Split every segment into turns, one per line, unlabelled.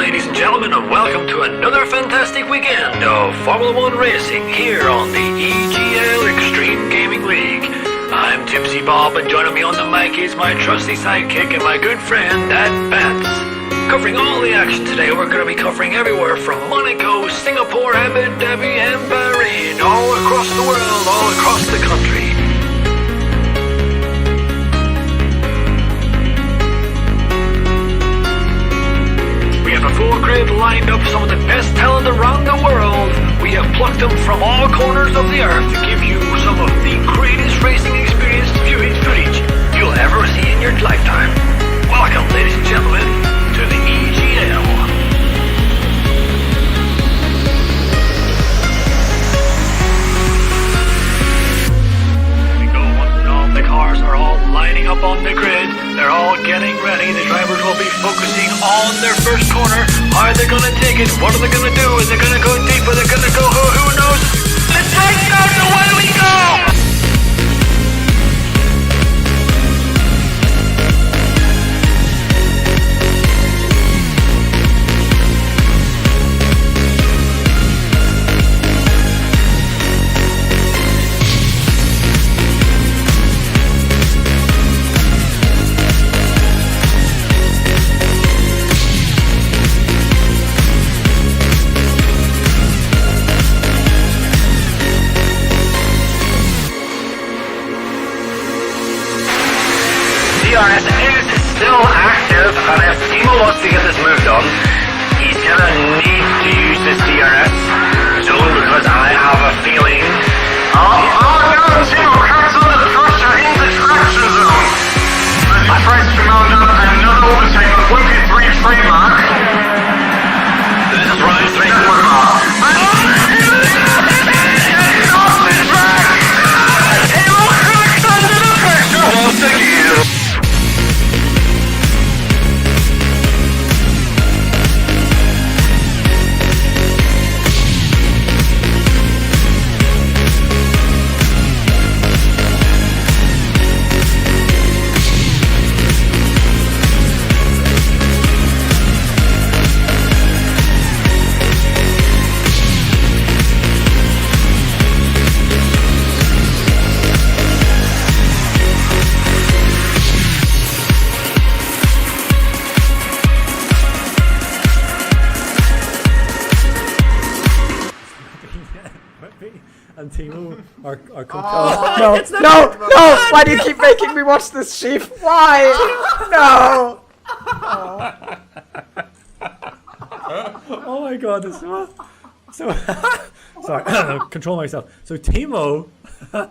ladies and gentlemen, and welcome to another fantastic weekend of Formula 1 racing here on the EGL Extreme Gaming League. I'm Tipsy Bob, and joining me on the mic is my trusty sidekick and my good friend, Dad Bats. Covering all the action today, we're going to be covering everywhere from Monaco, Singapore, Abu Dhabi, and Bahrain, all across the world, all across the country. We have a full grid lined up, some of the best talent around the world. We have plucked them from all corners of the earth to give you some of the greatest racing experience footage you'll ever see in your lifetime. Welcome, ladies and gentlemen, to the EGL. There we go, once and all the cars are all lining up on the grid. They're all getting ready. The drivers will be focusing on their first corner. Are they going to take it? What are they going to do? Is they going to go deep? Are they going to go? Who knows? Let's break down, away we go! DRS is still active, and if Timo wants to get this moved on, he's gonna need to use this DRS zone because I have a feeling. Oh no, Timo, cancel the pressure in the traction zone. I tried to mount up another overtake on 23 trademark. This is right, 3 quarter.
And Timo are
no! Why do you keep making me watch this, Chief? Why? No!
Oh my god, this so sorry, control myself. So Timo
So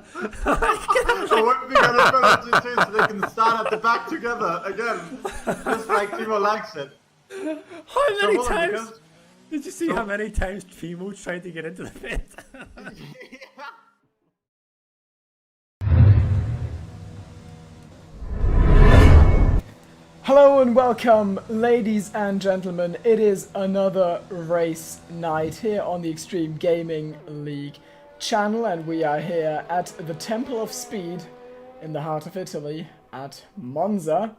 what we gotta put it so they can stand at the back together again, just like Timo likes it.
how many times did you see how many times Timo tried to get into the pit?
Hello and welcome, ladies and gentlemen. It is another race night here on the Extreme Gaming League channel, and we are here at the Temple of Speed in the heart of Italy at Monza.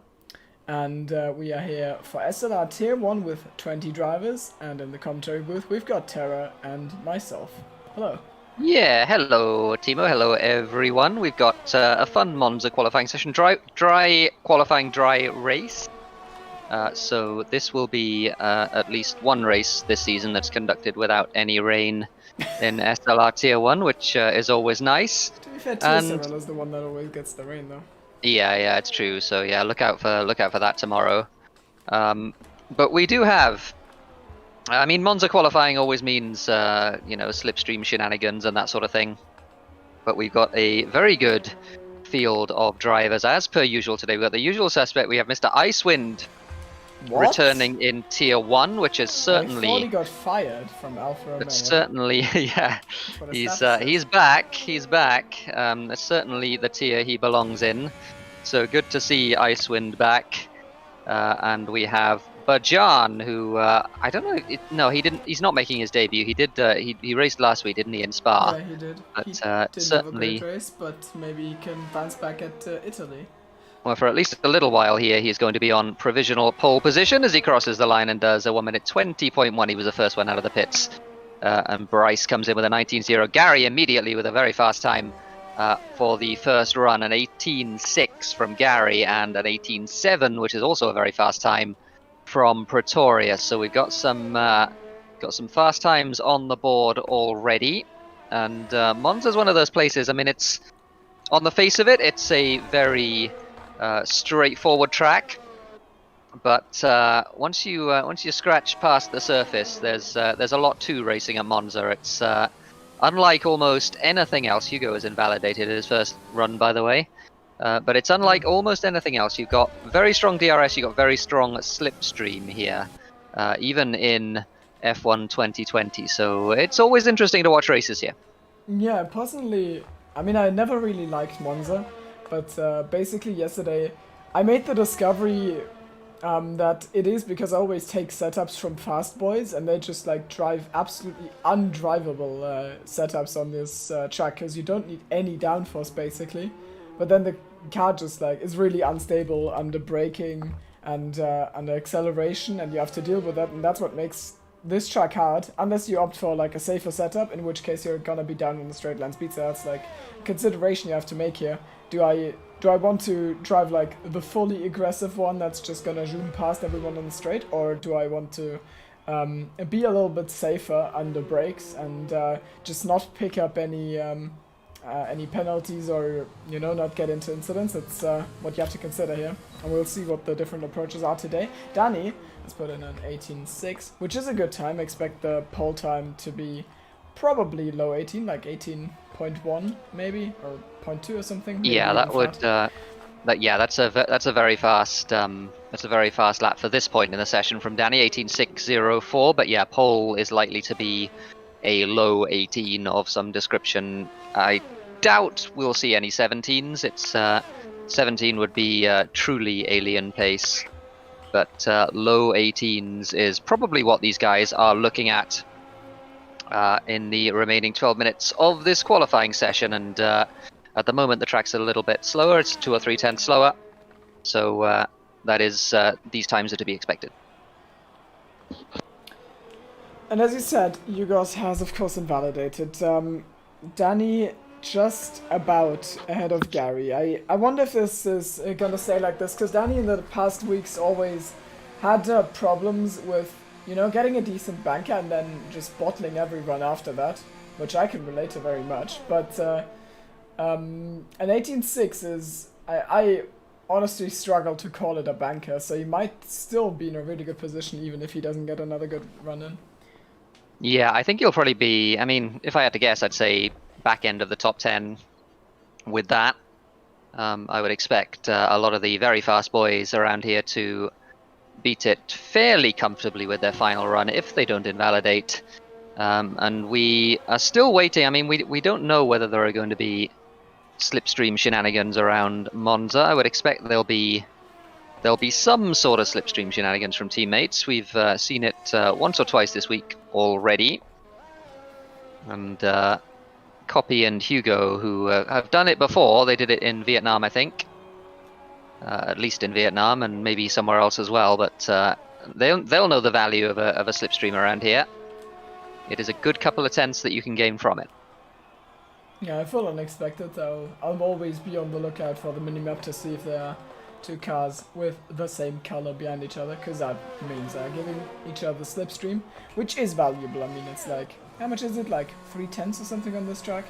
And we are here for SLR Tier 1 with 20 drivers, and in the commentary booth we've got Terra and myself. Hello.
Yeah, hello Timo, hello everyone. We've got a fun Monza qualifying session, dry qualifying dry race. So this will be at least one race this season that's conducted without any rain in SLR Tier 1, which is always nice.
To be fair, Tier 7 is the one that always gets the rain though.
Yeah, it's true. So yeah, look out for that tomorrow. But we do have. I mean, Monza qualifying always means, slipstream shenanigans and that sort of thing. But we've got a very good field of drivers, as per usual today. We've got the usual suspect. We have Mr. Icewind returning in Tier 1, which is certainly...
I thought he got fired from Alfa Romeo.
It's certainly, yeah. He's back. He's back. It's certainly the tier he belongs in. So good to see Icewind back. And we have Bajan, who I don't know. No, he didn't. He's not making his debut. He did. He raced last week, didn't he, in Spa?
Yeah, he did.
But
He didn't
certainly
have a great race, but maybe he can bounce back at Italy.
well, for at least a little while here, he's going to be on provisional pole position as he crosses the line and does a 1:20.1. He was the first one out of the pits. And Bryce comes in with a 19.0. Gary immediately with a very fast time for the first run, an 18.6 from Gary and an 18.7, which is also a very fast time from Pretorius. So we've got some fast times on the board already. And Monza's one of those places. I mean, it's on the face of it, it's a very straightforward track. But once you scratch past the surface, there's a lot to racing at Monza. It's unlike almost anything else. Hugo is invalidated at his first run, by the way. But it's unlike almost anything else. You've got very strong DRS. You've got very strong slipstream here, even in F1 2020. So it's always interesting to watch races here.
Yeah, personally, I mean, I never really liked Monza, but basically yesterday I made the discovery that it is because I always take setups from Fast Boys and they just like drive absolutely undrivable setups on this track because you don't need any downforce basically, but then the car just like is really unstable under braking and under acceleration, and you have to deal with that, and that's what makes this track hard, unless you opt for like a safer setup, in which case you're gonna be down in the straight line speed. So that's like a consideration you have to make here. Do I want to drive like the fully aggressive one that's just gonna zoom past everyone on the straight, or do I want to be a little bit safer under brakes and just not pick up any penalties or, you know, not get into incidents? It's what you have to consider here, and we'll see what the different approaches are today. Danny has put in an 18.6, which is a good time. Expect the pole time to be probably low 18, like 18.1 maybe, or 0.2 or something.
Yeah, that would. That's a very fast lap for this point in the session from Danny, 18.604. But yeah, pole is likely to be a low 18 of some description. I doubt we'll see any 17s. It's 17 would be truly alien pace, but low 18s is probably what these guys are looking at in the remaining 12 minutes of this qualifying session. And at the moment the track's a little bit slower. It's 2 or 3 tenths slower, so that is these times are to be expected.
And as you said, Yugos has of course invalidated. Danny just about ahead of Gary. I wonder if this is gonna stay like this, because Danny in the past weeks always had problems with, you know, getting a decent banker and then just bottling everyone after that, which I can relate to very much. But an 18.6 is, I honestly struggle to call it a banker, so he might still be in a really good position even if he doesn't get another good run in.
Yeah, I think he'll probably be, I mean, if I had to guess, I'd say back end of the top 10 with that. I would expect a lot of the very fast boys around here to beat it fairly comfortably with their final run if they don't invalidate. And we are still waiting. I mean, we don't know whether there are going to be slipstream shenanigans around Monza. I would expect there'll be some sort of slipstream shenanigans from teammates. We've seen it once or twice this week already. And Copy and Hugo, who have done it before, they did it in Vietnam, I think. At least in Vietnam, and maybe somewhere else as well. But they'll know the value of a slipstream around here. It is a good couple of tenths that you can gain from it.
Yeah, I feel unexpected, though. I'll always be on the lookout for the minimap to see if there are 2 cars with the same color behind each other, because that means they're giving each other slipstream, which is valuable. I mean, it's like, how much is it, like 3 tenths or something on this track?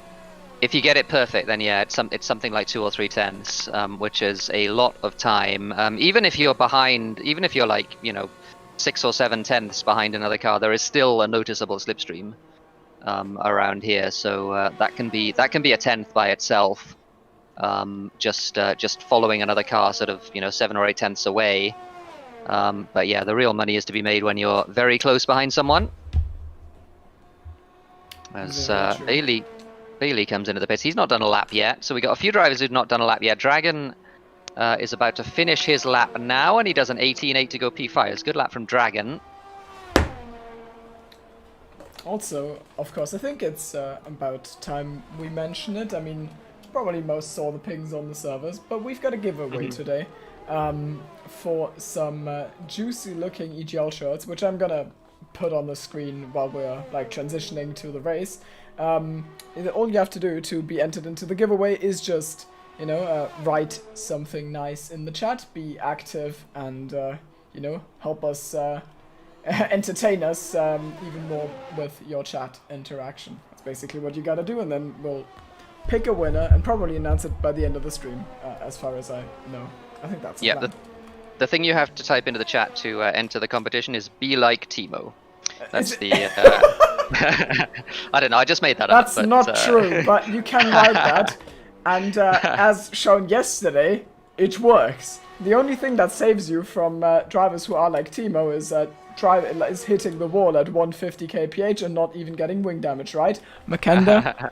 If you get it perfect, then yeah, it's something like 2 or 3 tenths, which is a lot of time. Even if you're behind, even if you're like, you know, 6 or 7 tenths behind another car, there is still a noticeable slipstream around here. So that can be a tenth by itself. Just following another car sort of, you know, 7 or 8 tenths away. But yeah, the real money is to be made when you're very close behind someone. As Bailey comes into the pits. He's not done a lap yet, so we got a few drivers who've not done a lap yet. Dragon is about to finish his lap now, and he does an 18.8 to go P5. It's a good lap from Dragon.
Also, of course, I think it's about time we mention it. I mean, probably most saw the pings on the servers, but we've got a giveaway today for some juicy looking EGL shirts, which I'm gonna put on the screen while we're like transitioning to the race. All you have to do to be entered into the giveaway is just, you know, write something nice in the chat, be active, and you know, help us entertain us even more with your chat interaction. That's basically what you gotta do, and then we'll pick a winner and probably announce it by the end of the stream, as far as I know. I think that's the plan.
The thing you have to type into the chat to enter the competition is "be like Timo." That's the. I don't know. I just made that up.
That's
but,
not true, but you can write that, and as shown yesterday, it works. The only thing that saves you from drivers who are like Timo is hitting the wall at 150 kph and not even getting wing damage, right, Makenda?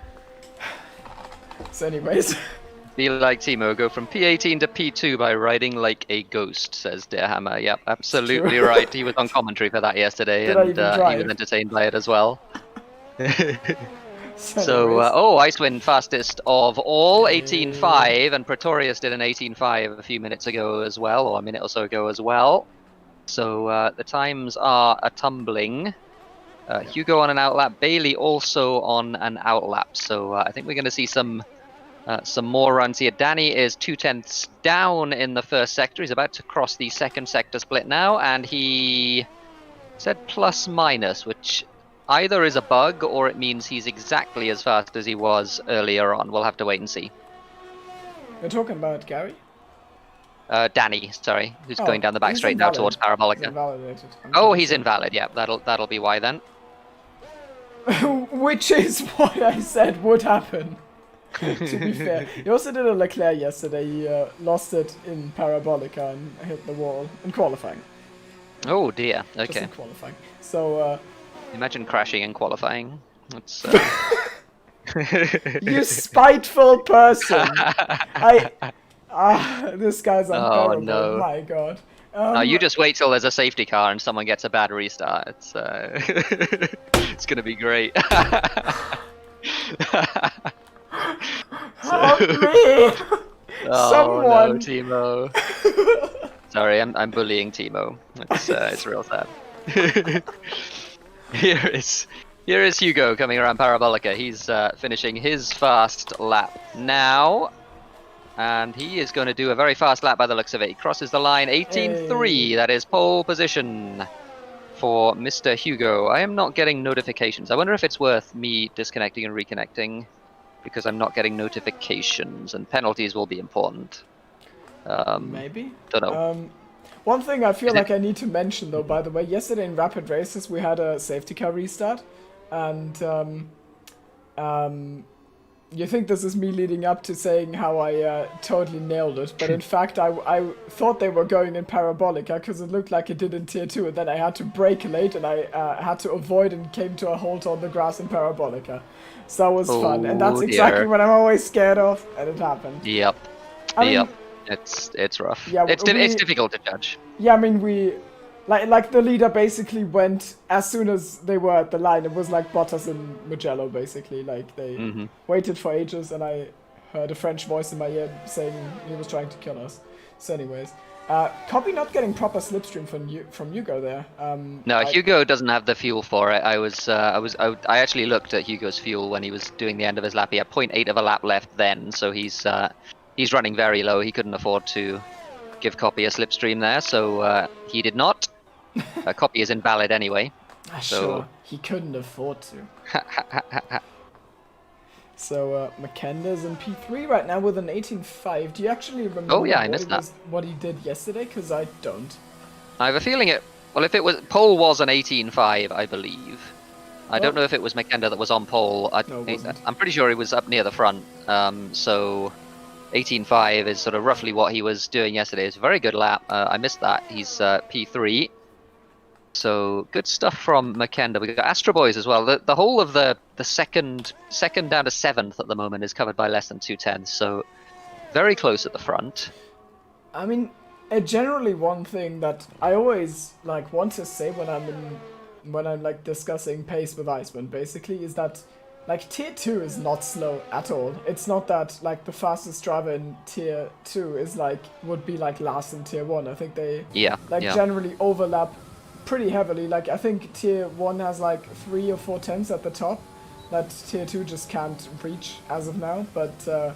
So, anyways.
Be like Timo, go from P18 to P2 by riding like a ghost, says Deerhammer. Yep, absolutely right. He was on commentary for that yesterday, and he was entertained by it as well. So, Icewind fastest of all, 18.5, and Pretorius did an 18.5 a few minutes ago as well, or a minute or so ago as well. So the times are a-tumbling. Hugo on an outlap, Bailey also on an outlap. So I think we're going to see some more runs here. Danny is 2/10 down in the first sector. He's about to cross the second sector split now, and he said plus minus, which either is a bug or it means he's exactly as fast as he was earlier on. We'll have to wait and see.
We're talking about Gary?
Danny, sorry, who's going down the back straight now towards Parabolica. He's invalid. Yeah, that'll be why then.
Which is what I said would happen. To be fair, he also did a Leclerc yesterday. He lost it in Parabolica and hit the wall in qualifying.
Oh dear. Okay.
Just in qualifying. So.
Imagine crashing in qualifying. That's.
You spiteful person! This guy's unbearable.
Oh no!
My God.
No, you just wait till there's a safety car and someone gets a bad restart. It's it's gonna be great.
Help me! Someone!
No, Timo. Sorry, I'm bullying Timo. It's real sad. Here is Hugo coming around Parabolica. He's finishing his fast lap now. And he is going to do a very fast lap by the looks of it. He crosses the line 18.3. That is pole position for Mr. Hugo. I am not getting notifications. I wonder if it's worth me disconnecting and reconnecting, because I'm not getting notifications, and penalties will be important.
Maybe?
Don't know.
One thing I feel like I need to mention, though, by the way, yesterday in Rapid Races we had a safety car restart, and you think this is me leading up to saying how I totally nailed it, but in fact I thought they were going in Parabolica because it looked like it did in Tier 2, and then I had to brake late and I had to avoid and came to a halt on the grass in Parabolica. So that was fun, and that's exactly what I'm always scared of, and it happened.
Yep.
I mean,
it's rough.
Yeah,
it's difficult to judge.
Yeah, I mean, we... Like the leader basically went as soon as they were at the line. It was like Bottas and Mugello, basically. Like, they waited for ages, and I heard a French voice in my ear saying he was trying to kill us. So anyways, Copy not getting proper slipstream from Hugo there.
No, Hugo doesn't have the fuel for it. I actually looked at Hugo's fuel when he was doing the end of his lap. He had 0.8 of a lap left then, so he's running very low. He couldn't afford to give Copy a slipstream there, so he did not. Copy is invalid anyway.
Sure, he couldn't afford to. So Makenda's in P3 right now with an 18.5. Do you actually remember what he did yesterday? Because I don't.
I have a feeling if it was pole was an 18.5, I believe. I don't know if it was Makenda that was on pole. I'm pretty sure he was up near the front. So 18.5 is sort of roughly what he was doing yesterday. It's a very good lap. I missed that. He's P3. So good stuff from Makenda. We got Astro Boys as well. The whole of the second down to 7th at the moment is covered by less than 2/10. So very close at the front.
I mean, generally one thing that I always want to say when I'm discussing pace with Iceman basically is that like tier 2 is not slow at all. It's not that like the fastest driver in tier 2 is like would be like last in tier 1. I think they generally overlap pretty heavily. Like I think tier 1 has like 3 or 4 tenths at the top that tier 2 just can't reach as of now, but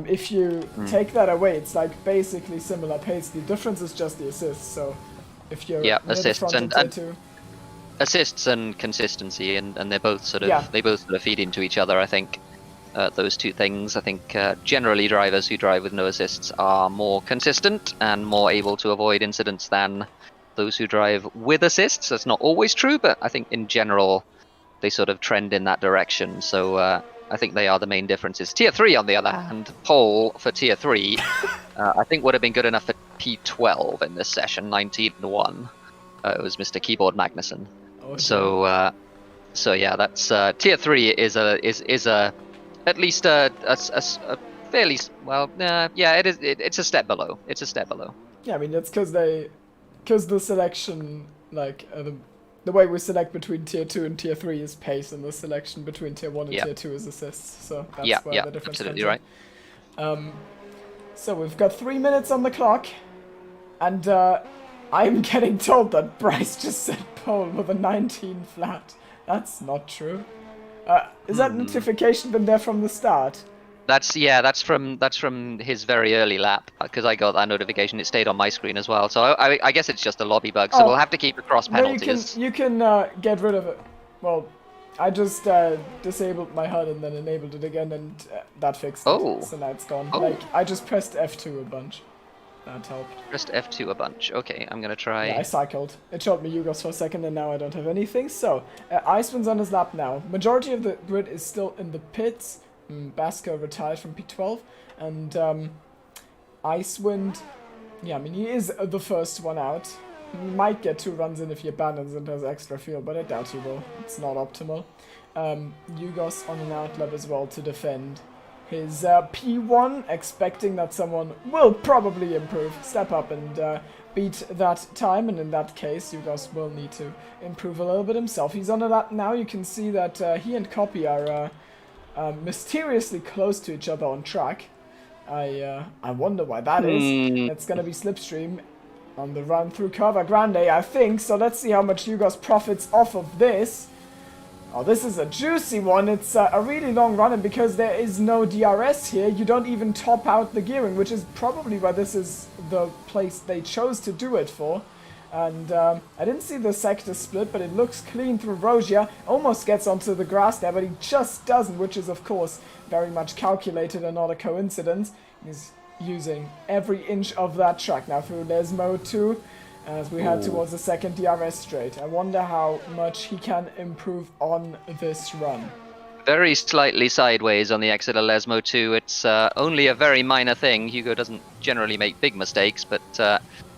if you take that away, it's like basically similar pace. The difference is just the assists. So if you're
assists
and tier 2,
assists and consistency, and they both sort of feed into each other. I think those two things. I think generally drivers who drive with no assists are more consistent and more able to avoid incidents than those who drive with assists. That's not always true, but I think in general they sort of trend in that direction. So I think they are the main differences. Tier 3, on the other hand, pole for Tier 3, I think would have been good enough for P12 in this session, 19-1. It was Mr. Keyboard Magnussen.
Okay.
So yeah, that's Tier 3 is at least a fairly well. It's a step below. It's a step below.
Yeah, I mean that's because the selection, like the way we select between tier 2 and tier 3 is pace, and the selection between tier 1 and tier 2 is assists. So that's where the difference
absolutely
comes
right.
in. So we've got 3 minutes on the clock, and I'm getting told that Bryce just set pole with a 19 flat. That's not true. Is that notification been there from the start?
That's from his very early lap, because I got that notification. It stayed on my screen as well. So I guess it's just a lobby bug. So we'll have to keep across penalties.
You can get rid of it. Well, I just disabled my HUD and then enabled it again, and that fixed it. So now it's gone. Like I just pressed F2 a bunch. That helped.
Pressed F2 a bunch. Okay, I'm gonna try.
Yeah, I cycled. It showed me Yugos for a second, and now I don't have anything. So Iceman's on his lap now. Majority of the grid is still in the pits. Basco retired from P12, and Icewind, yeah, I mean, he is the first one out. He might get 2 runs in if he abandons and has extra fuel, but I doubt he will. It's not optimal. Yugos on an outlap as well to defend his P1, expecting that someone will probably improve, step up and beat that time, and in that case, Yugos will need to improve a little bit himself. He's on a lap now. You can see that he and Copy are mysteriously close to each other on track. I wonder why that is. It's gonna be Slipstream on the run through Curva Grande, I think. So let's see how much Yugos profits off of this. Oh, this is a juicy one. It's a really long run, and because there is no DRS here, you don't even top out the gearing, which is probably why this is the place they chose to do it for. And I didn't see the sector split, but it looks clean through Rogia. Almost gets onto the grass there, but he just doesn't, which is, of course, very much calculated and not a coincidence. He's using every inch of that track now through Lesmo 2, as we head towards the second DRS straight. I wonder how much he can improve on this run.
Very slightly sideways on the exit of Lesmo 2. It's only a very minor thing. Hugo doesn't generally make big mistakes, but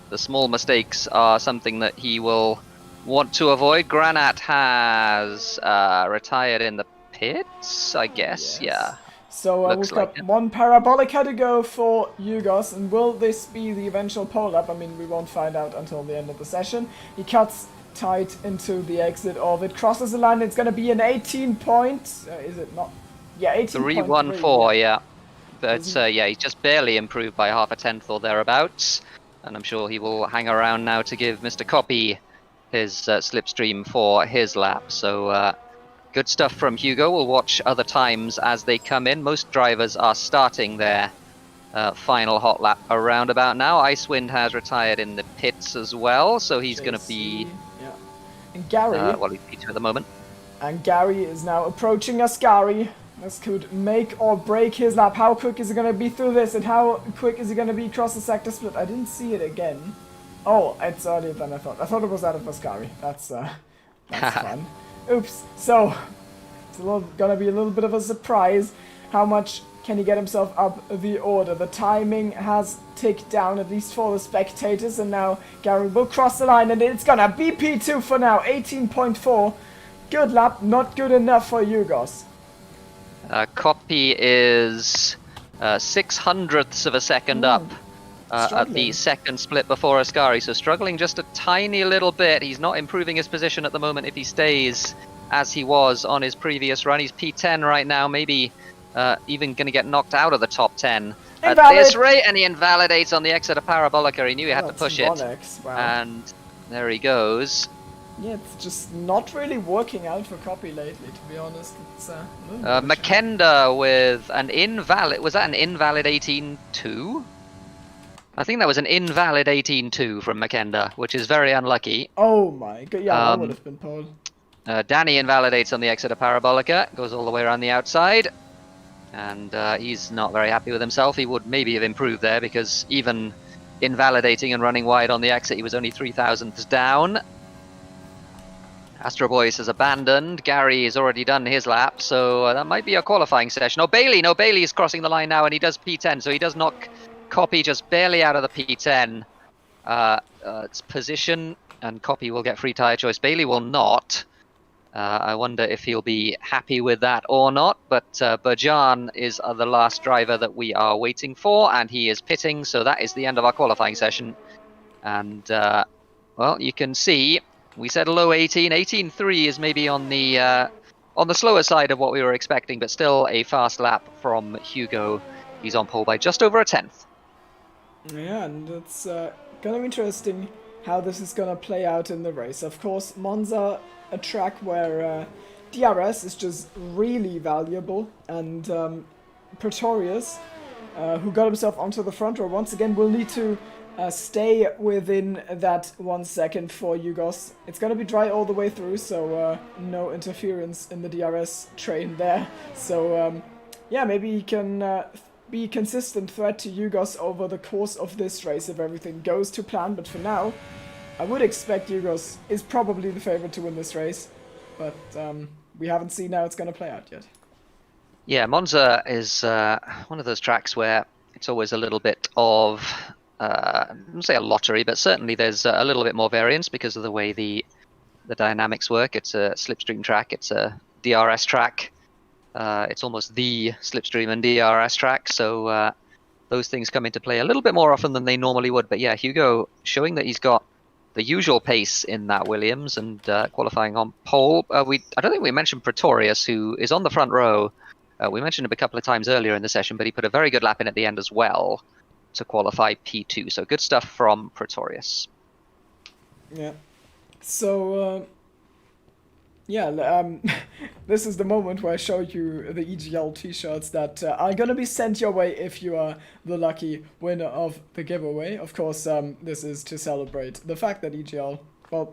the small mistakes are something that he will want to avoid. Granat has retired in the pits, I guess. Yes. Yeah.
So we've got one Parabolica to go for Yugos, and will this be the eventual pole up? I mean, we won't find out until the end of the session. He cuts tight into the exit of it, crosses the line. It's going to be an 18 point. Is it not? Yeah, 18.3.
3-1-4, yeah. But yeah, he's just barely improved by half a tenth or thereabouts. And I'm sure he will hang around now to give Mr. Copy his slipstream for his lap. So good stuff from Hugo. We'll watch other times as they come in. Most drivers are starting their final hot lap around about now. Icewind has retired in the pits as well, so he's going to be...
Yeah. And Gary...
well, he's P2 at the moment.
And Gary is now approaching Ascari. This could make or break his lap. How quick is he going to be through this, and how quick is he going to be across the sector split? I didn't see it again. Oh, it's earlier than I thought. I thought it was out of Ascari. That's fun. Oops. So, it's gonna be a little bit of a surprise. How much can he get himself up the order? The timing has ticked down, at least for the spectators, and now Gary will cross the line, and it's gonna be P2 for now, 18.4. Good lap, not good enough for Yugos.
Copy is 600ths of a second up at the second split before Ascari, so struggling just a tiny little bit. He's not improving his position at the moment if he stays as he was on his previous run. He's P10 right now, maybe even going to get knocked out of the top 10 at this rate, and he invalidates on the exit of Parabolica. He knew he had to push it,
wow.
and there he goes.
Yeah, it's just not really working out for Copy lately, to be honest. It's
Makenda with an invalid... Was that an invalid 18-2? I think that was an invalid 18-2 from Makenda, which is very unlucky.
Oh my god, yeah, that would have been pole.
Danny invalidates on the exit of Parabolica, goes all the way around the outside, and he's not very happy with himself. He would maybe have improved there, because even invalidating and running wide on the exit, he was only 3,000ths down. Astro Boys has abandoned. Gary has already done his lap, so that might be a qualifying session. Oh, Bailey! No, Bailey is crossing the line now, and he does P10, so he does knock Copy just barely out of the P10 it's position, and Copy will get free tyre choice. Bailey will not. I wonder if he'll be happy with that or not, but Bajan is the last driver that we are waiting for, and he is pitting, so that is the end of our qualifying session. And, well, you can see... We said low 18. 18.3 is maybe on the slower side of what we were expecting, but still a fast lap from Hugo. He's on pole by just over a 10th.
Yeah, and it's gonna be interesting how this is gonna play out in the race. Of course, Monza, a track where DRS is just really valuable, and Pretorius, who got himself onto the front row once again, will need to stay within that 1 second for Yugos. It's gonna be dry all the way through, so no interference in the DRS train there. So yeah, maybe he can be a consistent threat to Yugos over the course of this race if everything goes to plan. But for now, I would expect Yugos is probably the favorite to win this race, but we haven't seen how it's gonna play out yet.
Yeah, Monza is one of those tracks where it's always a little bit of I wouldn't say a lottery, but certainly there's a little bit more variance because of the way the dynamics work. It's a slipstream track, it's a DRS track, it's almost the slipstream and DRS track, so those things come into play a little bit more often than they normally would. But yeah, Hugo showing that he's got the usual pace in that Williams, and qualifying on pole. I don't think we mentioned Pretorius, who is on the front row. We mentioned him a couple of times earlier in the session, but he put a very good lap in at the end as well to qualify P2, so good stuff from Pretorius.
Yeah. So, yeah, this is the moment where I show you the EGL t-shirts that are gonna be sent your way if you are the lucky winner of the giveaway. Of course, this is to celebrate the fact that EGL, well,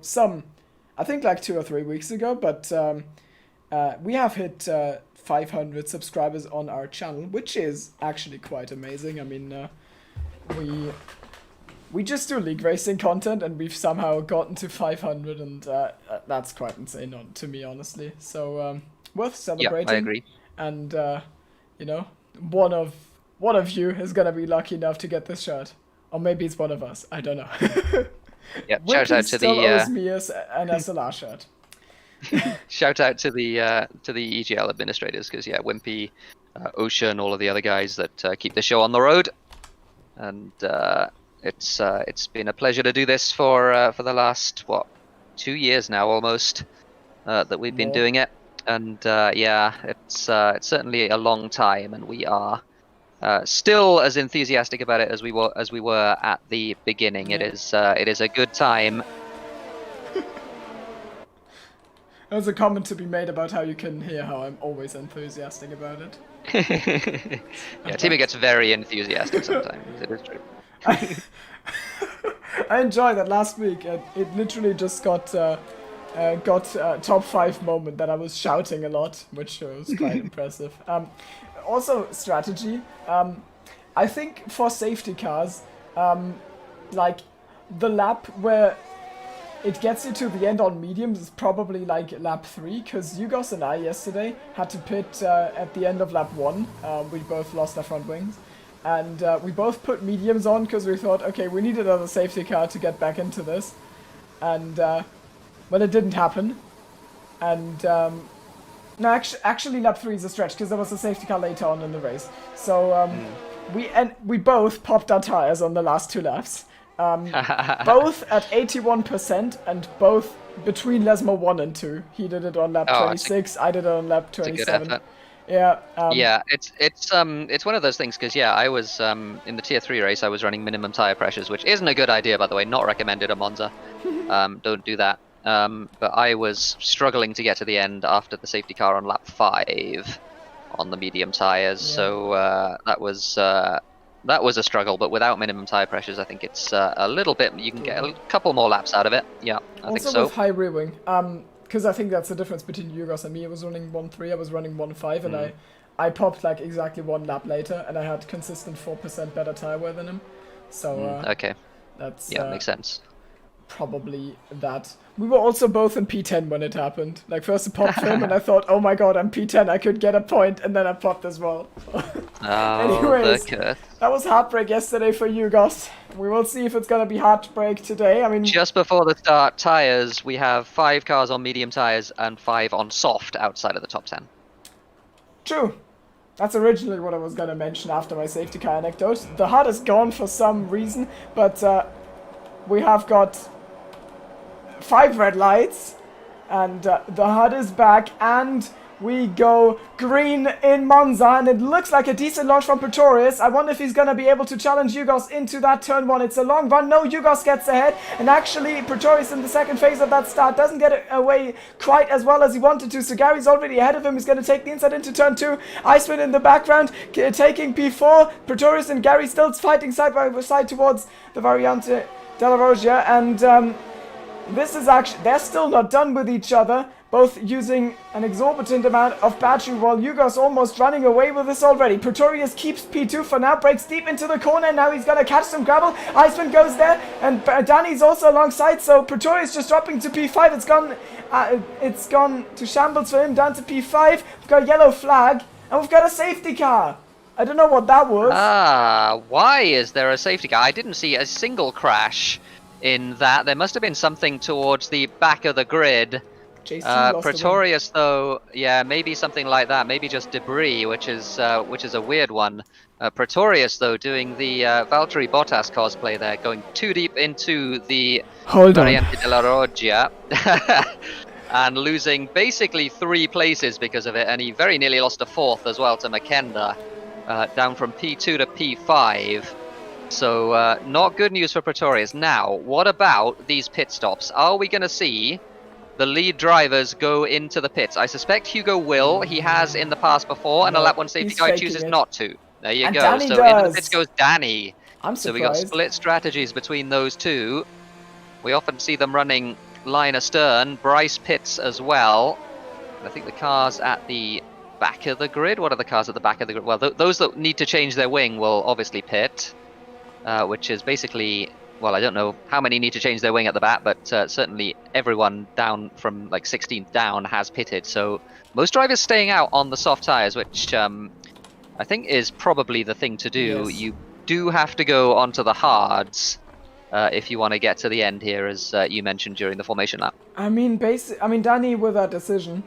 I think like 2 or 3 weeks ago, but we have hit 500 subscribers on our channel, which is actually quite amazing. I mean, we just do league racing content, and we've somehow gotten to 500, and that's quite insane to me, honestly. So worth celebrating.
Yeah, I agree.
And you know, one of you is gonna be lucky enough to get this shirt, or maybe it's one of us. I don't know.
Yeah, shout out to
still owes me an SLR shirt.
Shout out to the EGL administrators, because yeah, Wimpy, Ocean, all of the other guys that keep the show on the road. And it's been a pleasure to do this for the last 2 years now almost that we've been doing it, and yeah, it's certainly a long time, and we are still as enthusiastic about it as we were at the beginning. Yeah. It is a good time.
There's a comment to be made about how you can hear how I'm always enthusiastic about it.
Yeah, Timmy gets very enthusiastic sometimes. It is true.
I enjoyed that last week. It literally just got top 5 moment that I was shouting a lot, which was quite impressive. Also, strategy. I think for safety cars, like the lap where it gets you to the end on mediums is probably like lap 3, because Yugos and I yesterday had to pit at the end of lap 1. We both lost our front wings, and we both put mediums on because we thought, okay, we need another safety car to get back into this, and well, it didn't happen. And no, actually lap 3 is a stretch because there was a safety car later on in the race. So we both popped our tires on the last 2 laps. Both at 81% and both between Lesmo 1 and 2. He did it on lap 26, I did it on lap 27.
It's a good effort.
Yeah.
Yeah, it's one of those things because I was in the tier 3 race. I was running minimum tire pressures, which isn't a good idea, by the way. Not recommended at Monza. Don't do that. But I was struggling to get to the end after the safety car on lap 5 on the medium tires. Yeah. So that was a struggle. But without minimum tire pressures, I think it's a little bit. You can get a couple more laps out of it. Yeah, I think so.
Also with high rear wing. Because I think that's the difference between Yugos and me. I was running 1.3, I was running 1.5, and I popped like exactly 1 lap later, and I had consistent 4% better tire wear than him. So
okay,
that's
makes sense.
Probably that. We were also both in P10 when it happened. Like first it popped for him, and I thought, oh my god, I'm P10, I could get a point, and then I popped as well. Anyways, that was heartbreak yesterday for Yugos. We will see if it's gonna be heartbreak today. I mean,
just before the start, tires. We have 5 cars on medium tires and 5 on soft outside of the top 10.
True. That's originally what I was gonna mention after my safety car anecdote. The HUD is gone for some reason, but we have got 5 red lights, and the HUD is back, and we go green in Monza, and it looks like a decent launch from Pretorius. I wonder if he's going to be able to challenge Yugos into that turn 1. It's a long run. No, Yugos gets ahead, and actually Pretorius in the second phase of that start doesn't get away quite as well as he wanted to, so Gary's already ahead of him. He's going to take the inside into turn 2. Iceman in the background taking P4. Pretorius and Gary still fighting side by side towards the Variante della Roggia, and this is actually, they're still not done with each other, both using an exorbitant amount of battery, while Yugos almost running away with this already. Pretorius keeps P2 for now, breaks deep into the corner, and now he's gonna catch some gravel. Iceman goes there, and Danny's also alongside, so Pretorius just dropping to P5. It's gone to shambles for him, down to P5. We've got a yellow flag, and we've got a safety car. I don't know what that was.
Why is there a safety car? I didn't see a single crash in that. There must have been something towards the back of the grid. Pretorius, though, yeah, maybe something like that. Maybe just debris, which is a weird one. Pretorius, though, doing the Valtteri Bottas cosplay there, going too deep into the Variante della Roggia, and losing basically 3 places because of it, and he very nearly lost a 4th as well to Makenda, down from P2 to P5. So not good news for Pretorius. Now, what about these pit stops? Are we going to see the lead drivers go into the pits? I suspect Hugo will. He has in the past before, and a lap 1 safety car chooses not to. There you go.
Danny
so
does.
into the pits goes Danny.
I'm surprised.
So we got split strategies between those two. We often see them running line astern. Bryce pits as well. And I think the cars at the back of the grid. What are the cars at the back of the grid? Well, those that need to change their wing will obviously pit, which is basically, well, I don't know how many need to change their wing at the back, but certainly everyone down from like 16th down has pitted. So most drivers staying out on the soft tires, which I think is probably the thing to do. Yes. You do have to go onto the hards if you want to get to the end here, as you mentioned during the formation lap.
I mean, Danny with that decision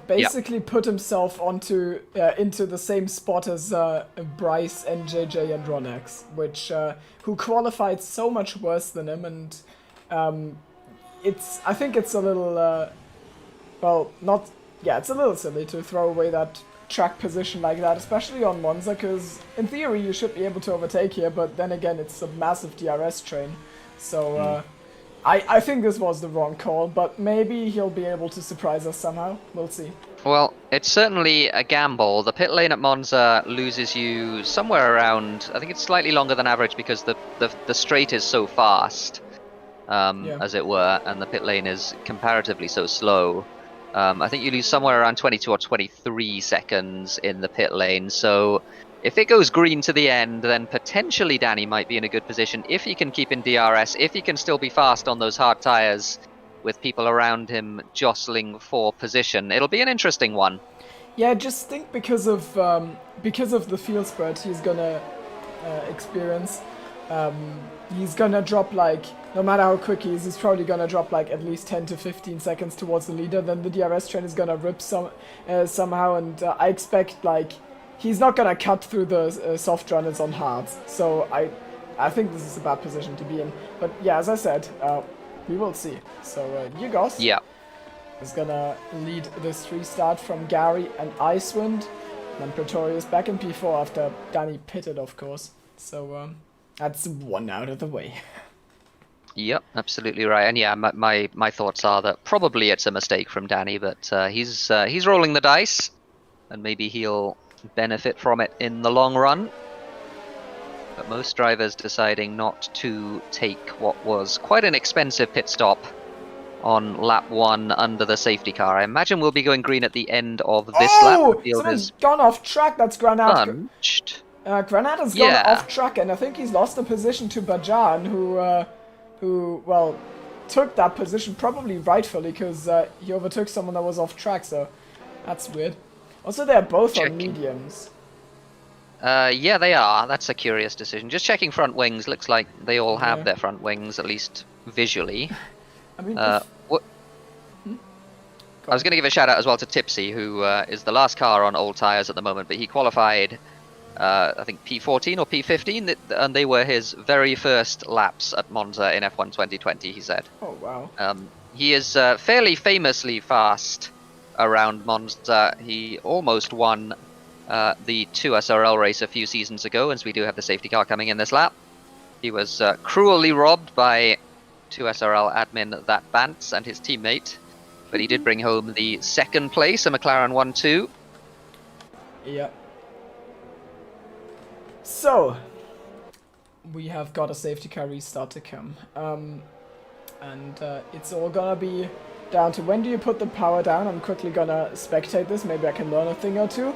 basically put himself onto into the same spot as Bryce and JJ and Ronex, which who qualified so much worse than him, and I think it's a little it's a little silly to throw away that track position like that, especially on Monza, because in theory you should be able to overtake here, but then again it's a massive DRS train, so I think this was the wrong call, but maybe he'll be able to surprise us somehow. We'll see.
Well, it's certainly a gamble. The pit lane at Monza loses you somewhere around, I think it's slightly longer than average because the straight is so fast, as it were, and the pit lane is comparatively so slow. I think you lose somewhere around 22 or 23 seconds in the pit lane, so if it goes green to the end, then potentially Danny might be in a good position if he can keep in DRS, if he can still be fast on those hard tyres with people around him jostling for position. It'll be an interesting one.
Yeah, just think because of the field spread he's gonna experience. He's gonna drop, like, no matter how quick he is, he's probably gonna drop like at least 10 to 15 seconds towards the leader. Then the DRS train is gonna rip somehow, and I expect, like, he's not gonna cut through the soft runners on hards. So I think this is a bad position to be in. But yeah, as I said, we will see. So Yugos is gonna lead this restart from Gary and Icewind. Then Pretorius back in P4 after Danny pitted, of course. So that's one out of the way.
Yep, absolutely right. And yeah, my thoughts are that probably it's a mistake from Danny, but he's rolling the dice, and maybe he'll benefit from it in the long run. But most drivers deciding not to take what was quite an expensive pit stop on lap 1 under the safety car. I imagine we'll be going green at the end of this lap.
Oh! Someone's gone off track. That's Granat.
Bunched.
Granat has gone off track, and I think he's lost the position to Bajan, who well, took that position probably rightfully because he overtook someone that was off track. So that's weird. Also, they're both on mediums.
Yeah, they are. That's a curious decision. Just checking front wings. Looks like they all have their front wings, at least visually.
I mean,
what? I was going to give a shout out as well to Tipsy, who is the last car on old tyres at the moment, but he qualified, I think, P14 or P15, and they were his very first laps at Monza in F1 2020, he said.
Oh, wow.
He is fairly famously fast around Monza. He almost won the 2 SRL race a few seasons ago, as we do have the safety car coming in this lap. He was cruelly robbed by 2 SRL admin That Bantz and his teammate, but he did bring home the 2nd place, a McLaren 1-2.
Yeah. So, we have got a safety car restart to come. And it's all gonna be down to when do you put the power down. I'm quickly gonna spectate this, maybe I can learn a thing or two.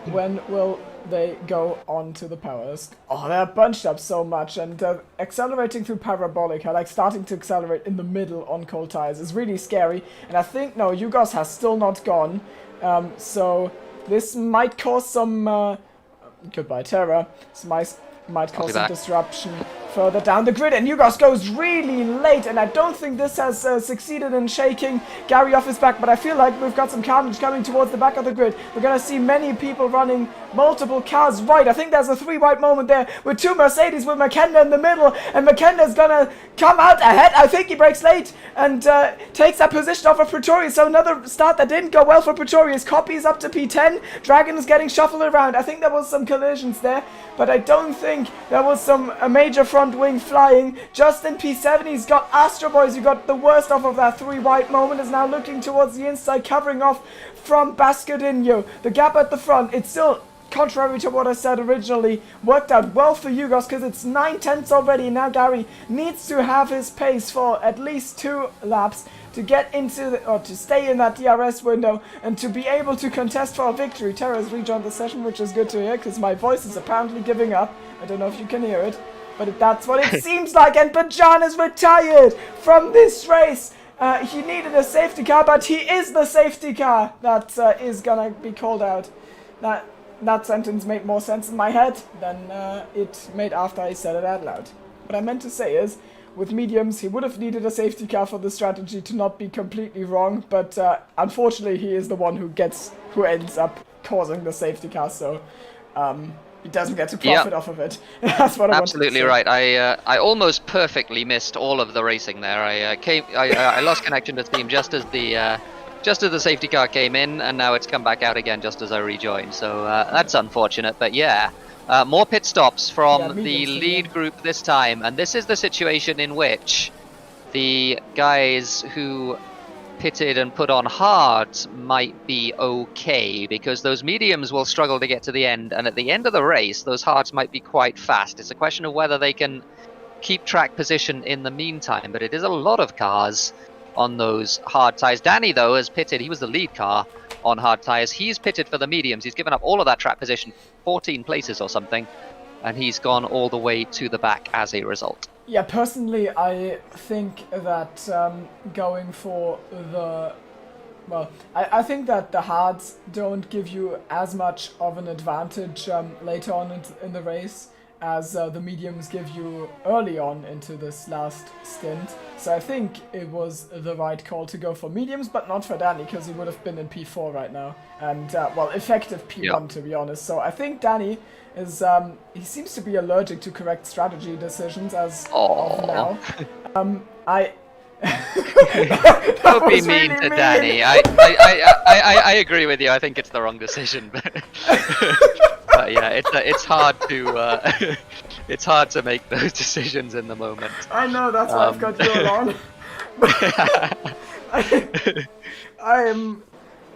When will they go on to the powers? Oh, they're bunched up so much, and accelerating through parabolic, I like starting to accelerate in the middle on cold tires is really scary. And I think, no, Yugos has still not gone, so this might cause some, goodbye Terra, this might cause some disruption further down the grid, and Yugos goes really late, and I don't think this has succeeded in shaking Gary off his back, but I feel like we've got some carnage coming towards the back of the grid. We're going to see many people running multiple cars right. I think there's a 3 white moment there with 2 Mercedes with McKenna in the middle, and McKenna's going to come out ahead. I think he breaks late and takes that position off of Pretorius, so another start that didn't go well for Pretorius. Copies up to P10. Dragon is getting shuffled around. I think there was some collisions there, but I don't think there was a major front wing flying. Just in P7, he's got Astro Boys, who got the worst off of that 3 white moment, is now looking towards the inside, covering off from Bascadinho. The gap at the front, it's still, contrary to what I said originally, worked out well for Yugos because it's 9/10 already. Now Gary needs to have his pace for at least 2 laps to get into or to stay in that DRS window and to be able to contest for a victory. Terra's rejoined the session, which is good to hear because my voice is apparently giving up. I don't know if you can hear it, but that's what it seems like. And Bajan is retired from this race. He needed a safety car, but he is the safety car that is gonna be called out. That sentence made more sense in my head than it made after I said it out loud. What I meant to say is, with mediums, he would have needed a safety car for the strategy to not be completely wrong, but unfortunately he is the one who ends up causing the safety car, so he doesn't get to profit off of it. That's what I want to say.
Absolutely right. I almost perfectly missed all of the racing there. I lost connection to the team just as the safety car came in, and now it's come back out again just as I rejoined. So that's unfortunate, but yeah. More pit stops from the lead group this time, and this is the situation in which the guys who pitted and put on hards might be okay, because those mediums will struggle to get to the end, and at the end of the race those hards might be quite fast. It's a question of whether they can keep track position in the meantime, but it is a lot of cars on those hard tyres. Danny, though, has pitted. He was the lead car on hard tyres. He's pitted for the mediums. He's given up all of that track position, 14 places or something, and he's gone all the way to the back as a result.
Yeah, personally, I think that going for the... Well, I think that the hards don't give you as much of an advantage later on in the race as the mediums give you early on into this last stint. So I think it was the right call to go for mediums, but not for Danny, because he would have been in P4 right now. And, well, effective P1, to be honest. So I think Danny is, he seems to be allergic to correct strategy decisions as of now.
Don't be mean to Danny. I agree with you. I think it's the wrong decision, but yeah, it's hard to it's hard to make those decisions in the moment.
I know, that's why I've got you along.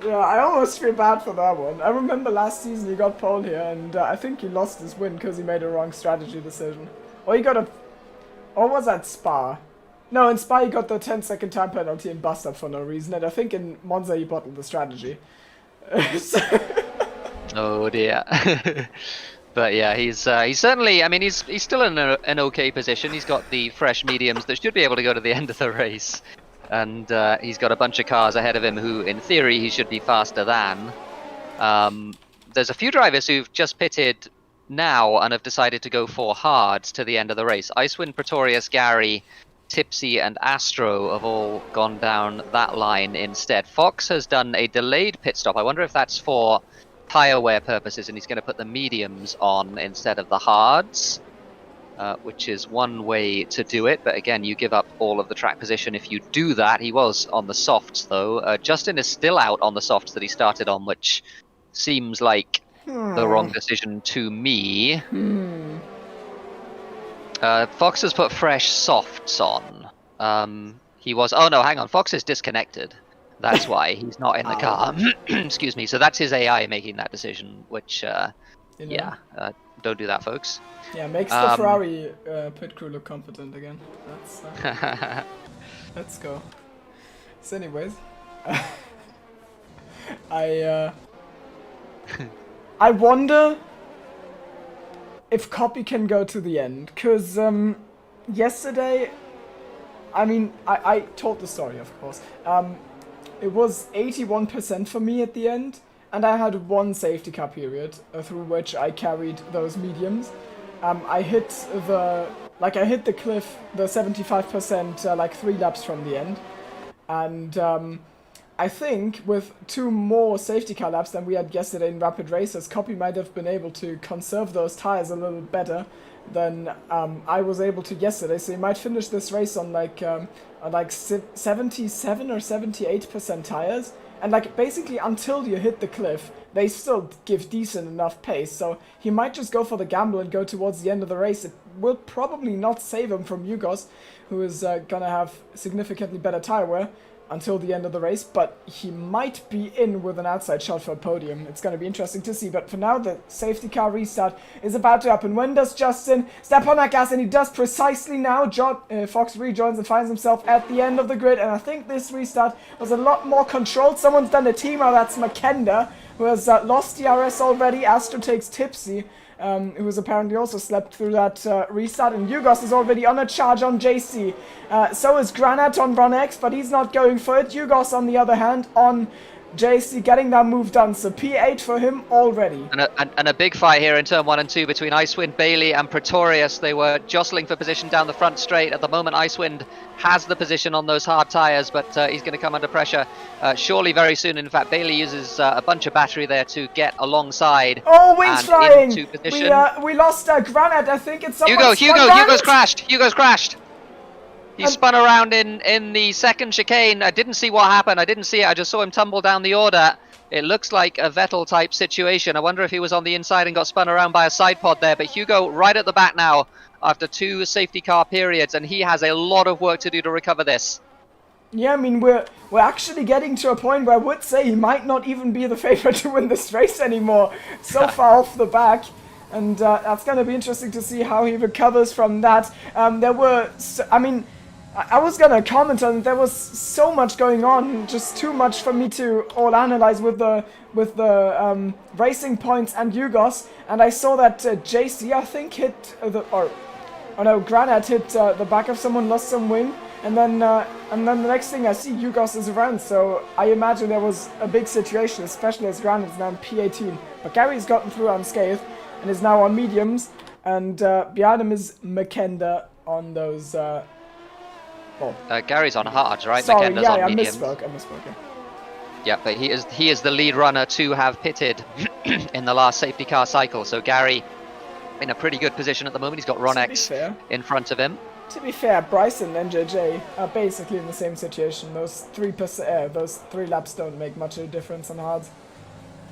I almost feel bad for that one. I remember last season he got pole here, and I think he lost his win because he made a wrong strategy decision. Or he got a, or was that Spa? No, in Spa he got the 10-second time penalty and bust up for no reason, and I think in Monza he bottled the strategy.
Oh dear. But yeah, he's certainly, I mean, he's still in an okay position. He's got the fresh mediums that should be able to go to the end of the race. And he's got a bunch of cars ahead of him who, in theory, he should be faster than. There's a few drivers who've just pitted now and have decided to go for hards to the end of the race. Icewind, Pretorius, Gary, Tipsy and Astro have all gone down that line instead. Fox has done a delayed pit stop. I wonder if that's for tyre wear purposes, and he's going to put the mediums on instead of the hards, which is one way to do it. But again, you give up all of the track position if you do that. He was on the softs, though. Justin is still out on the softs that he started on, which seems like the wrong decision to me. Fox has put fresh softs on. He was... Oh, no, hang on. Fox is disconnected. That's why he's not in the car. Excuse me. So that's his AI making that decision, which, yeah, don't do that, folks.
Yeah, makes the Ferrari pit crew look competent again. That's, let's go. So anyways, I wonder if Copy can go to the end, because yesterday, I mean, I told the story, of course. It was 81% for me at the end, and I had one safety car period through which I carried those mediums. I hit the cliff, the 75%, like 3 laps from the end, and I think with 2 more safety car laps than we had yesterday in Rapid Races, Copy might have been able to conserve those tires a little better than I was able to yesterday. So he might finish this race on like 77 or 78% tires, and like basically until you hit the cliff, they still give decent enough pace. So he might just go for the gamble and go towards the end of the race. It will probably not save him from Yugos, who is gonna have significantly better tire wear until the end of the race, but he might be in with an outside shot for a podium. It's going to be interesting to see, but for now the safety car restart is about to happen. When does Justin step on that gas? And he does precisely now. Fox rejoins and finds himself at the end of the grid, and I think this restart was a lot more controlled. Someone's done a team-out. That's Makenda, who has lost DRS already. Astro takes Tipsy, who has apparently also slept through that restart, and Yugos is already on a charge on JC. So is Granat on Run X, but he's not going for it. Yugos, on the other hand, on JC, getting that move done, so P8 for him already.
And a big fight here in turn 1 and 2 between Icewind, Bailey and Pretorius. They were jostling for position down the front straight. At the moment, Icewind has the position on those hard tyres, but he's going to come under pressure surely very soon. In fact, Bailey uses a bunch of battery there to get alongside.
Oh, wings flying!
Into position.
We lost Granat. I think it's
Hugo's crashed. He spun around in the second chicane. I didn't see what happened. I didn't see it. I just saw him tumble down the order. It looks like a Vettel type situation. I wonder if he was on the inside and got spun around by a side pod there. But Hugo right at the back now after 2 safety car periods, and he has a lot of work to do to recover this.
Yeah, I mean, we're actually getting to a point where I would say he might not even be the favorite to win this race anymore. So far off the back. And that's going to be interesting to see how he recovers from that. I was gonna comment on it. There was so much going on, just too much for me to all analyze with the Racing Points and Yugos, and I saw that JC, I think, hit Granat hit the back of someone, lost some wing, and then the next thing I see, Yugos is around. So I imagine there was a big situation, especially as Granat's now in P18. But Gary's gotten through unscathed and is now on mediums. And behind him is Makenda on those...
Gary's on hards, right?
Sorry,
McKenna's
yeah,
on
I
mediums.
misspoke, yeah.
Yeah, but he is the lead runner to have pitted in the last safety car cycle. So Gary in a pretty good position at the moment. He's got Ronex in front of him.
To be fair, Bryce and NJJ are basically in the same situation. Those 3 laps don't make much of a difference on hards.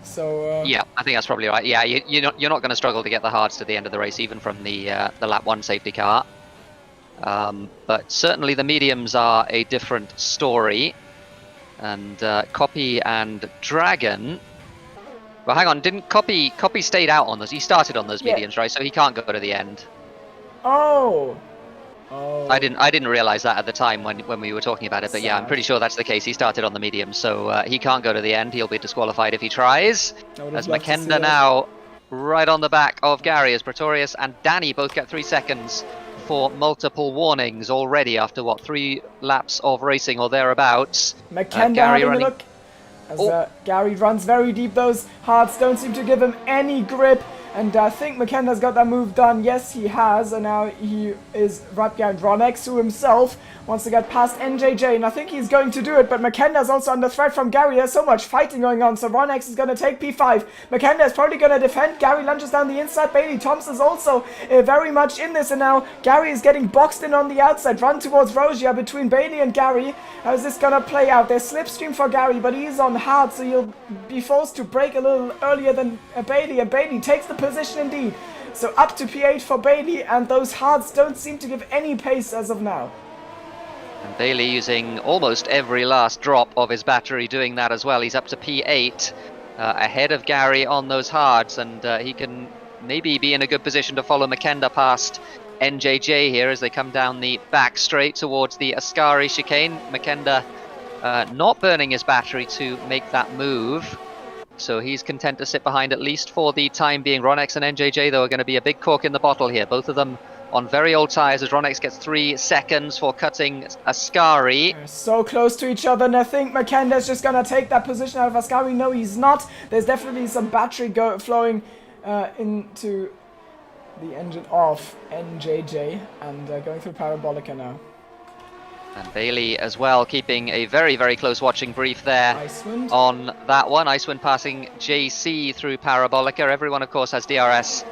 So
yeah, I think that's probably right. Yeah, you're not going to struggle to get the hards to the end of the race, even from the lap 1 safety car. But certainly the mediums are a different story. And Copy and Dragon. Well, hang on, didn't Copy stayed out on those? He started on those mediums, right? So he can't go to the end.
Oh.
I didn't realize that at the time when we were talking about it, but yeah, I'm pretty sure that's the case. He started on the mediums, so he can't go to the end. He'll be disqualified if he tries. As Makenda now right on the back of Gary, as Pretorius and Danny both get 3 seconds for multiple warnings already after, what, 3 laps of racing or thereabouts.
Makenda having a look as Gary runs very deep. Those hards don't seem to give him any grip. And I think Makenda's got that move done. Yes, he has. And now he is right behind Ronex, who himself wants to get past NJJ. And I think he's going to do it. But Makenda's also under threat from Gary. There's so much fighting going on. So Ronex is going to take P5. Makenda is probably going to defend. Gary lunges down the inside. Bailey Thompson's also very much in this. And now Gary is getting boxed in on the outside. Run towards Rogia between Bailey and Gary. How is this going to play out? There's slipstream for Gary, but he's on hard. So he'll be forced to brake a little earlier than Bailey. And Bailey takes the position indeed. So up to P8 for Bailey, and those hards don't seem to give any pace as of now.
And Bailey using almost every last drop of his battery, doing that as well. He's up to P8, ahead of Gary on those hards, and he can maybe be in a good position to follow Makenda past NJJ here as they come down the back straight towards the Ascari chicane. Makenda not burning his battery to make that move. So he's content to sit behind at least for the time being. Ronex and NJJ, though, are going to be a big cork in the bottle here. Both of them on very old tyres as Ronex gets 3 seconds for cutting Ascari.
They're so close to each other, and I think Makenda's just going to take that position out of Ascari. No, he's not. There's definitely some battery flowing into the engine of NJJ, and going through Parabolica now.
And Bailey as well, keeping a very, very close watching brief there
Icewind
on that one. Icewind passing JC through Parabolica. Everyone, of course, has DRS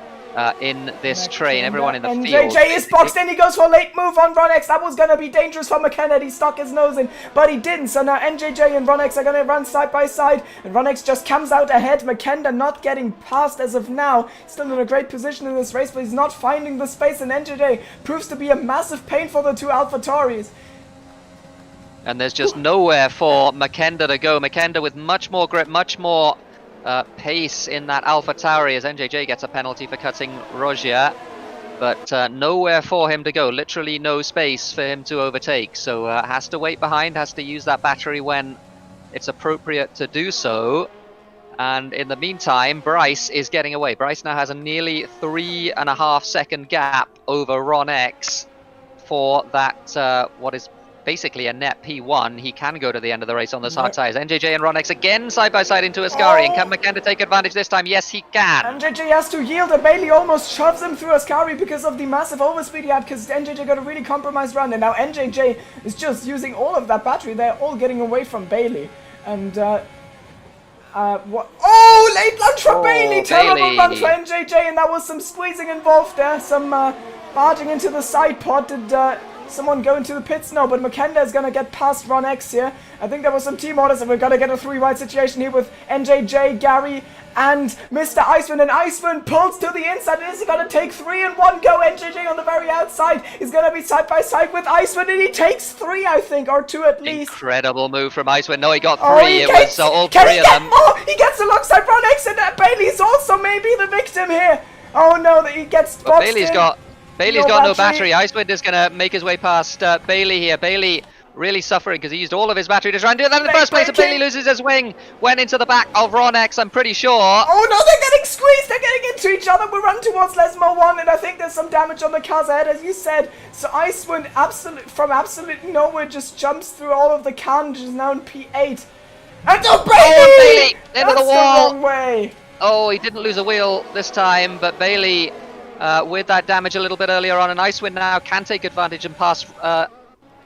in this train. Everyone in the field.
NJJ is boxed in. He goes for a late move on Ronex. That was going to be dangerous for Makenda. He stuck his nose in, but he didn't. So now NJJ and Ronex are going to run side by side, and Ronex just comes out ahead. Makenda not getting past as of now. Still in a great position in this race, but he's not finding the space, and NJJ proves to be a massive pain for the 2 AlphaTauris.
And there's just nowhere for Makenda to go. Makenda with much more grip, much more pace in that AlphaTauri as NJJ gets a penalty for cutting Rogia. But nowhere for him to go. Literally no space for him to overtake. So has to wait behind, has to use that battery when it's appropriate to do so. And in the meantime, Bryce is getting away. Bryce now has a nearly 3.5 second gap over Ronex for that, what is basically a net P1. He can go to the end of the race on those hard tyres. NJJ and Ronex again side by side into Ascari. And can Makenda take advantage this time? Yes, he can.
NJJ has to yield, and Bailey almost shoves him through Ascari because of the massive overspeed he had, because NJJ got a really compromised run, and now NJJ is just using all of that battery. They're all getting away from Bailey. And what? Oh, late lunge for Bailey! Terrible run for NJJ, and that was some squeezing involved there. Some barging into the side pod. Did someone go into the pits? No, but Makenda is going to get past Ronex here. I think there was some team orders, and we're going to get a 3-wide situation here with NJJ, Gary, and Mr. Icewind. And Icewind pulls to the inside, and is going to take 3 in one go. NJJ on the very outside is going to be side by side with Icewind, and he takes 3, I think, or 2 at least.
Incredible move from Icewind. No, he got 3. It was all 3 of them.
More? He gets alongside Ronex, and Bailey's also maybe the victim here. Oh no, that he gets boxed in.
Bailey's got no battery. Icewind is going to make his way past Bailey here. Bailey really suffering because he used all of his battery to try and do that in the first place. And Bailey loses his wing. Went into the back of Ronex, I'm pretty sure.
Oh no, they're getting squeezed. They're getting into each other. We run towards Lesmo 1, and I think there's some damage on the cars ahead, as you said. So Icewind from absolutely nowhere just jumps through all of the carnage, is now in P8. And
Bailey into the wall.
The wrong way.
Oh, he didn't lose a wheel this time, but Bailey with that damage a little bit earlier on, and Icewind now can take advantage and pass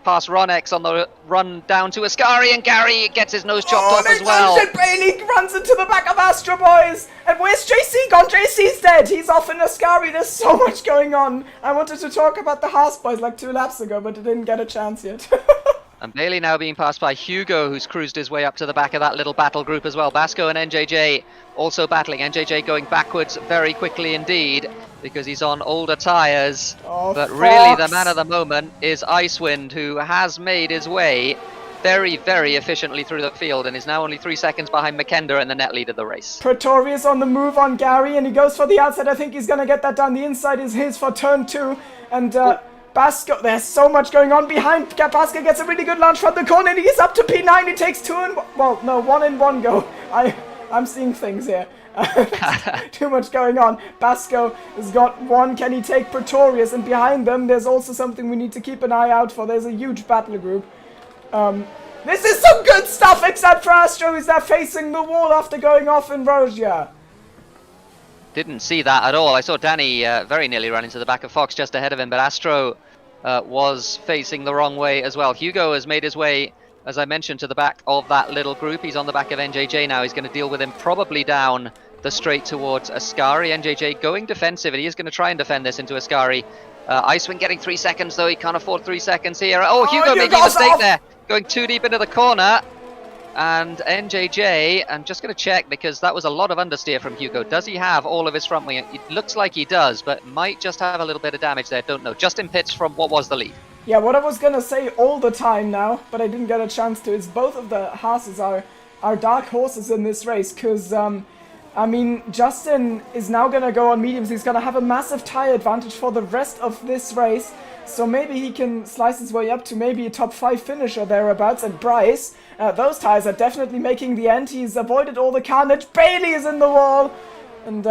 Ronex on the run down to Ascari, and Gary gets his nose chopped off as well.
Shit, Bailey runs into the back of Astro Boys! And where's JC gone? JC's dead! He's off in Ascari, there's so much going on! I wanted to talk about the Haas Boys like 2 laps ago, but I didn't get a chance yet.
And Bailey now being passed by Hugo, who's cruised his way up to the back of that little battle group as well. Basco and NJJ also battling. NJJ going backwards very quickly indeed, because he's on older tyres.
Oh,
but really the
Fox.
man of the moment is Icewind, who has made his way very, very efficiently through the field and is now only 3 seconds behind McKender in the net lead of the race.
Pretorius on the move on Gary, and he goes for the outside. I think he's gonna get that down. The inside is his for turn 2, and Basco, there's so much going on behind. Basco gets a really good launch from the corner, and he's up to P9. He takes 2 in, well, no, 1 in 1 go. I'm seeing things here. Too much going on. Basco has got 1. Can he take Pretorius? And behind them, there's also something we need to keep an eye out for. There's a huge battle group. This is some good stuff, except for Astro, who's there facing the wall after going off in Rosia.
Didn't see that at all. I saw Danny very nearly run into the back of Fox just ahead of him, but Astro was facing the wrong way as well. Hugo has made his way, as I mentioned, to the back of that little group. He's on the back of NJJ now. He's going to deal with him probably down the straight towards Ascari. NJJ going defensive, and he is going to try and defend this into Ascari. Icewind getting 3 seconds, though. He can't afford 3 seconds here. Oh, Hugo making a mistake there. Going too deep into the corner. And NJJ, I'm just going to check because that was a lot of understeer from Hugo. Does he have all of his front wing? It looks like he does, but might just have a little bit of damage there. Don't know. Justin Pitts from what was the lead.
Yeah, what I was gonna say all the time now, but I didn't get a chance to, is both of the Haas's are dark horses in this race, because, I mean, Justin is now gonna go on mediums. He's gonna have a massive tyre advantage for the rest of this race, so maybe he can slice his way up to maybe a top 5 finish or thereabouts. And Bryce, those tyres are definitely making the end. He's avoided all the carnage. Bailey is in the wall, and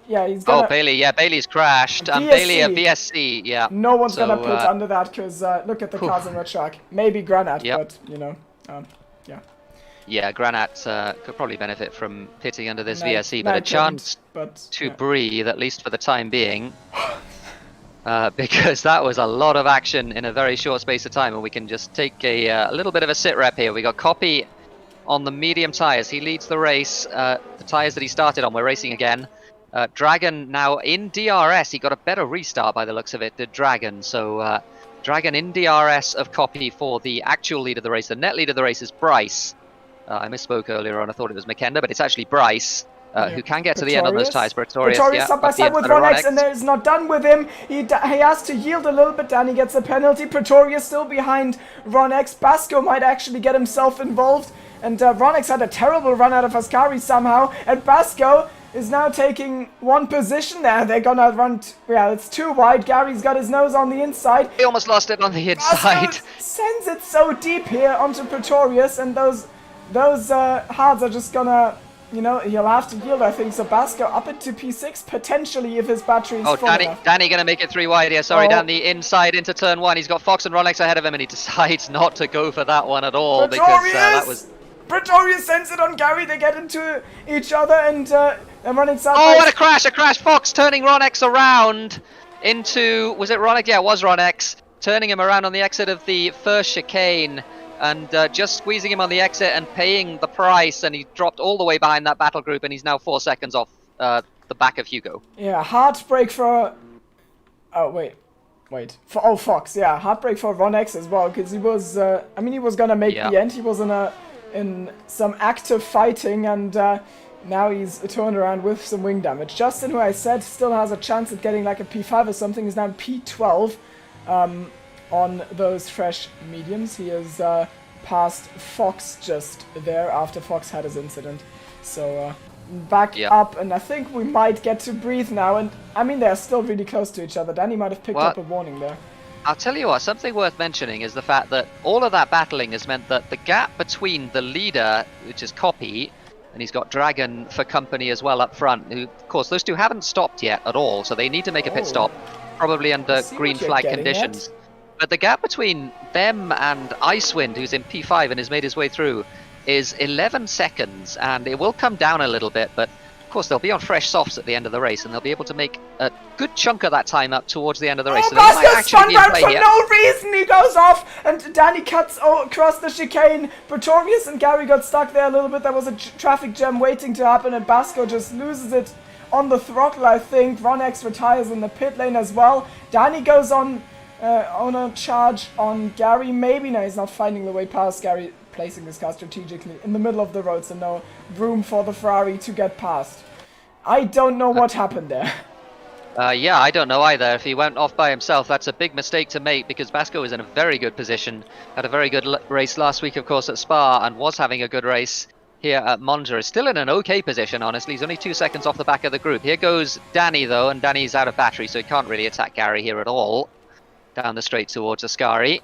yeah, he's gonna...
Oh, Bailey, yeah, Bailey's crashed. Bailey, a VSC, yeah.
No one's gonna put under that, because look at the cars on the track. Maybe Granat, but, you know, yeah.
Yeah, Granat could probably benefit from pitting under this VSC, but a chance to breathe, at least for the time being. Because that was a lot of action in a very short space of time, and we can just take a little bit of a sit rep here. We got Copy on the medium tyres. He leads the race. The tyres that he started on, we're racing again. Dragon now in DRS. He got a better restart by the looks of it, did Dragon. So Dragon in DRS of Copy for the actual lead of the race. The net lead of the race is Bryce. I misspoke earlier on. I thought it was McKender, but it's actually Bryce. Who can get to the end on those tyres. Pretorius
side by side with Ronex, and it's not done with him. He has to yield a little bit. Danny gets a penalty. Pretorius still behind Ronex. Basco might actually get himself involved. And Ronex had a terrible run out of Ascari somehow. And Basco is now taking 1 position there. They're gonna run... yeah, it's too wide. Gary's got his nose on the inside.
He almost lost it on the inside.
Basco sends it so deep here onto Pretorius, and those hards are just gonna... you know, he'll have to yield, I think. So Basco up into P6, potentially, if his battery is full enough.
Danny going to make it 3 wide here. Sorry, down the inside into turn 1. He's got Fox and Rolex ahead of him, and he decides not to go for that one at all.
Pretorius!
Because that was...
Pretorius sends it on Gary. They get into each other, and they're running south.
Oh, what a crash! A crash! Fox turning Ronex around into... was it Ronex? Yeah, it was Ronex. Turning him around on the exit of the first chicane. And just squeezing him on the exit and paying the price, and he dropped all the way behind that battle group, and he's now 4 seconds off the back of Hugo.
Yeah, heartbreak for... oh, wait. For Fox, yeah, heartbreak for Ronex as well, because he was... I mean, he was gonna make the end. He was in some active fighting, and now he's turned around with some wing damage. Justin, who I said still has a chance at getting like a P5 or something, is now P12. On those fresh mediums. He has passed Fox just there after Fox had his incident. So back up, and I think we might get to breathe now. And I mean, they're still really close to each other. Danny might have picked up a warning there.
I'll tell you what, something worth mentioning is the fact that all of that battling has meant that the gap between the leader, which is Copy, and he's got Dragon for company as well up front, who, of course, those two haven't stopped yet at all, so they need to make a pit stop, probably under green flag conditions. But the gap between them and Icewind, who's in P5 and has made his way through, is 11 seconds, and it will come down a little bit, but course, they'll be on fresh softs at the end of the race, and they'll be able to make a good chunk of that time up towards the end of the race.
Oh,
So they might
Basco's
actually
spun
be in
round
play
for
here.
no reason. He goes off, and Danny cuts across the chicane. Pretorius and Gary got stuck there a little bit. There was a traffic jam waiting to happen, and Basco just loses it on the throttle, I think. Ronex retires in the pit lane as well. Danny goes on a charge on Gary. Maybe, no, he's not finding the way past Gary, placing his car strategically in the middle of the road, so no room for the Ferrari to get past. I don't know what happened there.
Yeah, I don't know either. If he went off by himself, that's a big mistake to make, because Basco is in a very good position. Had a very good race last week, of course, at Spa, and was having a good race here at Monza. Is still in an okay position, honestly. He's only 2 seconds off the back of the group. Here goes Danny, though, and Danny's out of battery, so he can't really attack Gary here at all. Down the straight towards Ascari.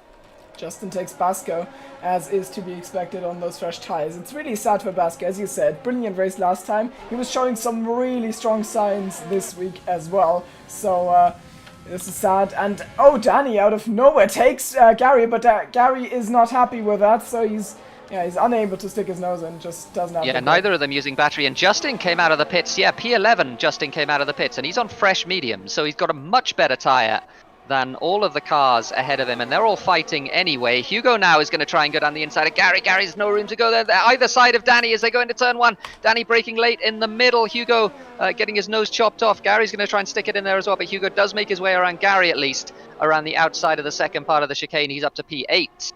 Justin takes Basco, as is to be expected on those fresh tyres. It's really sad for Basco, as you said. Brilliant race last time. He was showing some really strong signs this week as well. So, this is sad. And, oh, Danny out of nowhere takes Gary, but Gary is not happy with that. So he's unable to stick his nose in, just doesn't have
Yeah, neither of them using battery. And Justin came out of the pits. Yeah, P11 Justin came out of the pits, and he's on fresh medium. So he's got a much better tyre than all of the cars ahead of him, and they're all fighting anyway. Hugo now is going to try and go down the inside of Gary. Gary's no room to go there. They're either side of Danny as they go into turn one. Danny braking late in the middle. Hugo getting his nose chopped off. Gary's going to try and stick it in there as well, but Hugo does make his way around Gary, at least around the outside of the second part of the chicane. He's up to P8.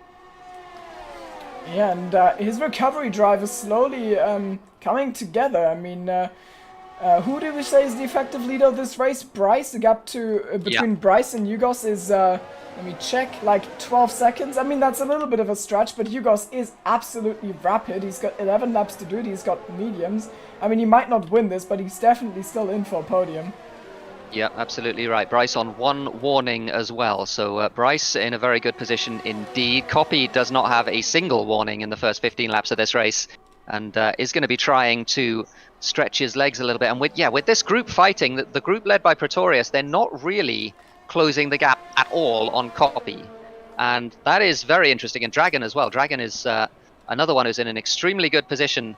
Yeah, and his recovery drive is slowly coming together. I mean, who do we say is the effective leader of this race? Bryce. The gap to between Bryce and Hugos is, let me check, like 12 seconds. I mean, that's a little bit of a stretch, but Hugos is absolutely rapid. He's got 11 laps to do it. He's got mediums. I mean, he might not win this, but he's definitely still in for a podium.
Yeah, absolutely right. Bryce on one warning as well. So Bryce in a very good position indeed. Copy does not have a single warning in the first 15 laps of this race, and is going to be trying to stretch his legs a little bit. And with this group fighting, the group led by Pretorius, they're not really closing the gap at all on Copy. And that is very interesting. And Dragon as well. Dragon is another one who's in an extremely good position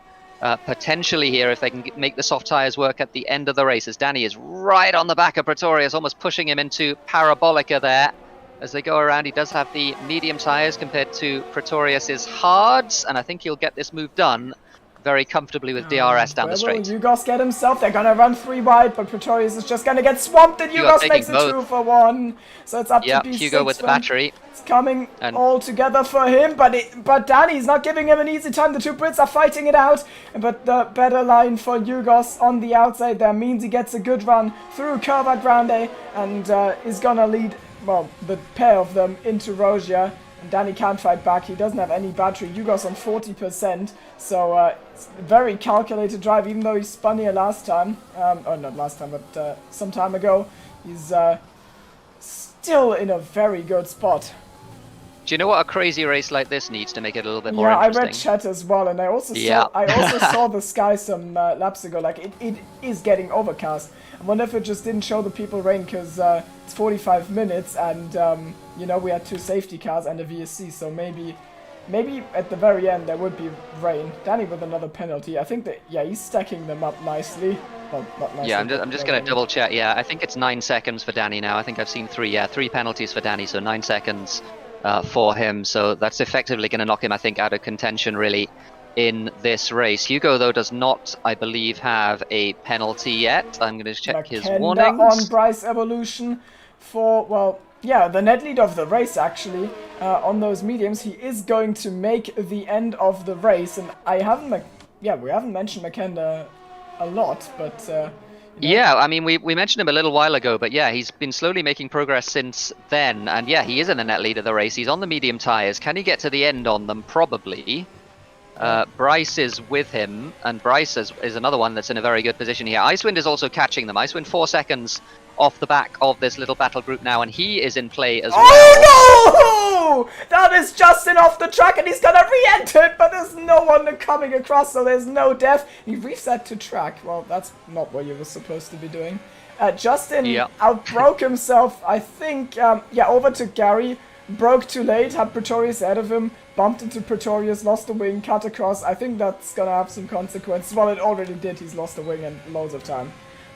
potentially here if they can make the soft tyres work at the end of the race, as Danny is right on the back of Pretorius, almost pushing him into Parabolica there. As they go around, he does have the medium tyres compared to Pretorius's hards, and I think he'll get this move done very comfortably with DRS down the straight.
Where will Hugos get himself? They're gonna run 3 wide, but Pretorius is just gonna get swamped, and Hugos makes it 2 for 1. So it's up to P6.
Hugo with the battery.
It's coming all together for him, but Danny's not giving him an easy time. The two Brits are fighting it out, but the better line for Hugos on the outside there means he gets a good run through Curva Grande and is gonna lead, well, the pair of them into Rogia. And Danny can't fight back. He doesn't have any battery. Hugos on 40%, so it's a very calculated drive, even though he spun here last time. Or not last time, but some time ago. He's still in a very good spot.
Do you know what a crazy race like this needs to make it a little bit more interesting?
I read chat as well, and I also saw the sky some laps ago. Like, it is getting overcast. I wonder if it just didn't show the people rain, because it's 45 minutes, and you know, we had 2 safety cars and a VSC, so maybe at the very end there would be rain. Danny with another penalty. I think that, yeah, he's stacking them up nicely. Well, not nicely.
Yeah, I'm just going to double check. Yeah, I think it's 9 seconds for Danny now. I think I've seen 3. Yeah, 3 penalties for Danny, so 9 seconds for him. So that's effectively going to knock him, I think, out of contention, really, in this race. Hugo, though, does not, I believe, have a penalty yet. I'm going to check his warnings.
On Bryce Evolution for, well, yeah, the net lead of the race, actually, on those mediums. He is going to make the end of the race, and we haven't mentioned McKenna a lot, but... you know.
Yeah, I mean, we mentioned him a little while ago, but yeah, he's been slowly making progress since then, and yeah, he is in the net lead of the race. He's on the medium tyres. Can he get to the end on them? Probably. Bryce is with him, and Bryce is another one that's in a very good position here. Icewind is also catching them. Icewind 4 seconds off the back of this little battle group now, and he is in play as well.
Oh no! That is Justin off the track, and he's gonna re-enter it, but there's no one coming across, so there's no death. He reset to track. Well, that's not what you were supposed to be doing. Justin outbroke himself, I think, over to Gary, broke too late, had Pretorius ahead of him, bumped into Pretorius, lost the wing, cut across. I think that's gonna have some consequences. Well, it already did. He's lost the wing and loads of time.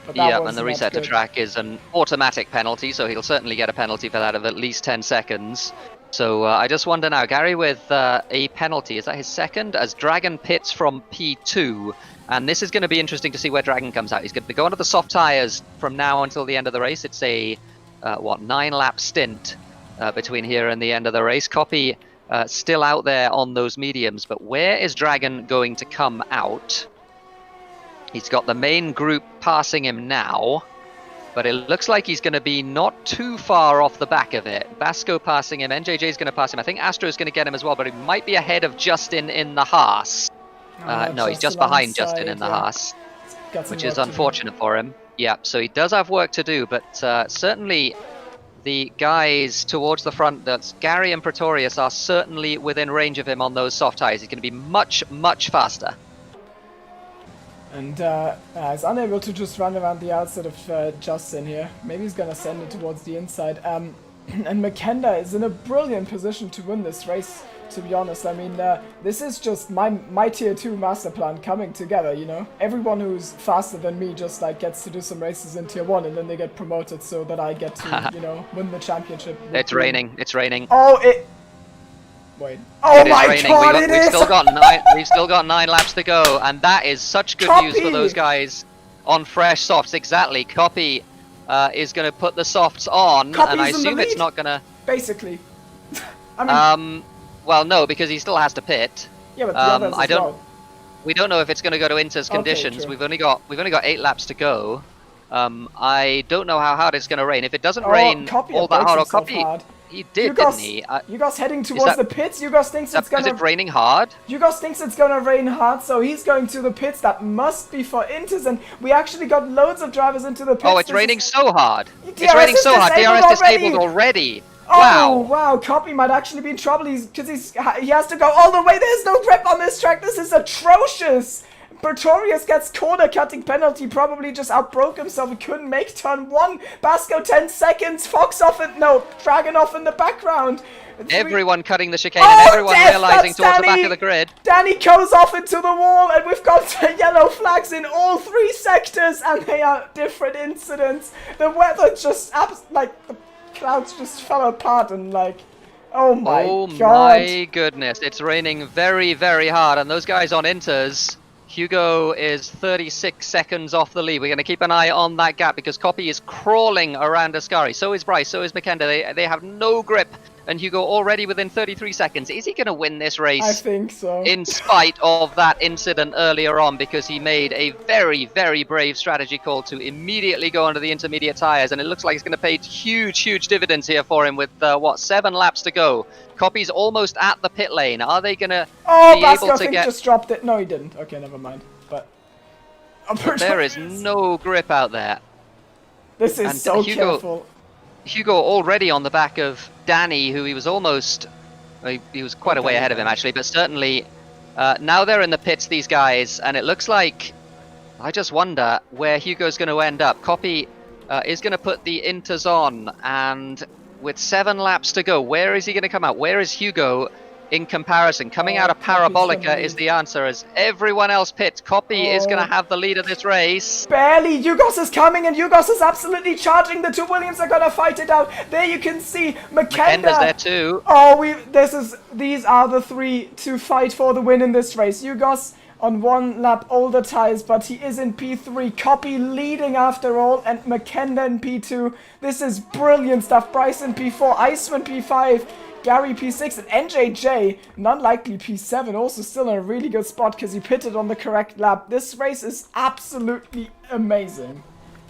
But that
Yeah,
was
and the
not
reset to
good.
track is an automatic penalty, so he'll certainly get a penalty for that of at least 10 seconds. So I just wonder now, Gary with a penalty, is that his second? As Dragon pits from P2, and this is going to be interesting to see where Dragon comes out. He's going to go onto the soft tyres from now until the end of the race. It's a, 9-lap stint between here and the end of the race. Copy still out there on those mediums, but where is Dragon going to come out? He's got the main group passing him now, but it looks like he's going to be not too far off the back of it. Basco passing him, NJJ is going to pass him. I think Astro is going to get him as well, but he might be ahead of Justin in the Haas. No, he's just behind Justin in the Haas, which is unfortunate for him. Yeah, so he does have work to do, but certainly the guys towards the front, that's Gary and Pretorius, are certainly within range of him on those soft tyres. He's going to be much, much faster.
And he's unable to just run around the outside of Justin here. Maybe he's gonna send it towards the inside. And Makenda is in a brilliant position to win this race, to be honest. I mean, this is just my tier 2 master plan coming together, you know? Everyone who's faster than me just like gets to do some races in tier 1 and then they get promoted so that I get to, you know, win the championship.
It's raining, it's raining.
Oh, Wait. Oh my god,
We've still got 9 laps to go, and that is such good news for those guys on fresh softs. Exactly. Copy is going to put the softs on, and I assume it's not going to...
Basically. I mean...
well, no, because he still has to pit.
Yeah, but the others as well.
We don't know if it's going to go to Inter's conditions.
True.
We've only got 8 laps to go. I don't know how hard it's going to rain. If it doesn't rain all that hard, or Copy... He did, didn't he?
Yugos heading towards the pits. Yugos thinks it's gonna...
Is it raining hard?
Yugos thinks it's gonna rain hard, so he's going to the pits. That must be for Inters, and we actually got loads of drivers into the pits.
Oh, it's raining so hard.
It's
raining so hard. DRS disabled already.
Oh, wow. Copy might actually be in trouble because he has to go all the way. There's no grip on this track. This is atrocious. Pretorius gets corner cutting penalty, probably just outbroke himself. He couldn't make turn 1. Basco 10 seconds. Fox off it. No, Dragon off in the background.
Everyone cutting the chicane and everyone realizing towards the back of the grid.
Danny goes off into the wall, and we've got yellow flags in all 3 sectors, and they are different incidents. The weather just the clouds just fell apart, and like, oh my god.
My goodness, it's raining very, very hard, and those guys on Inters. Hugo is 36 seconds off the lead. We're going to keep an eye on that gap because Copy is crawling around Ascari. So is Bryce, so is Makenda. They have no grip, and Hugo already within 33 seconds. Is he going to win this race?
I think so.
In spite of that incident earlier on, because he made a very, very brave strategy call to immediately go onto the intermediate tyres, and it looks like it's going to pay huge, huge dividends here for him with, 7 laps to go. Copy's almost at the pit lane. Are they going to be able to get...
just dropped it. No, he didn't. Okay, never mind. But
there is no grip out there.
This is so careful.
Hugo already on the back of Danny, who he was almost... He was quite a way ahead of him, actually. But certainly, now they're in the pits, these guys. And it looks like... I just wonder where Hugo's going to end up. Copy is going to put the Inters on, and... with 7 laps to go, where is he going to come out? Where is Hugo in comparison? Coming out of Parabolica is the answer, as everyone else pits. Copy is going to have the lead of this race.
Barely. Yugos is coming, and Yugos is absolutely charging. The 2 Williams are going to fight it out. There you can see
Makenda's there too.
Oh, these are the 3 to fight for the win in this race. Yugos on 1 lap older tires, but he is in P3. Copy leading after all, and Makenda in P2. This is brilliant stuff. Bryce in P4, Iceman P5, Gary P6, and NJJ, an unlikely P7, also still in a really good spot because he pitted on the correct lap. This race is absolutely amazing.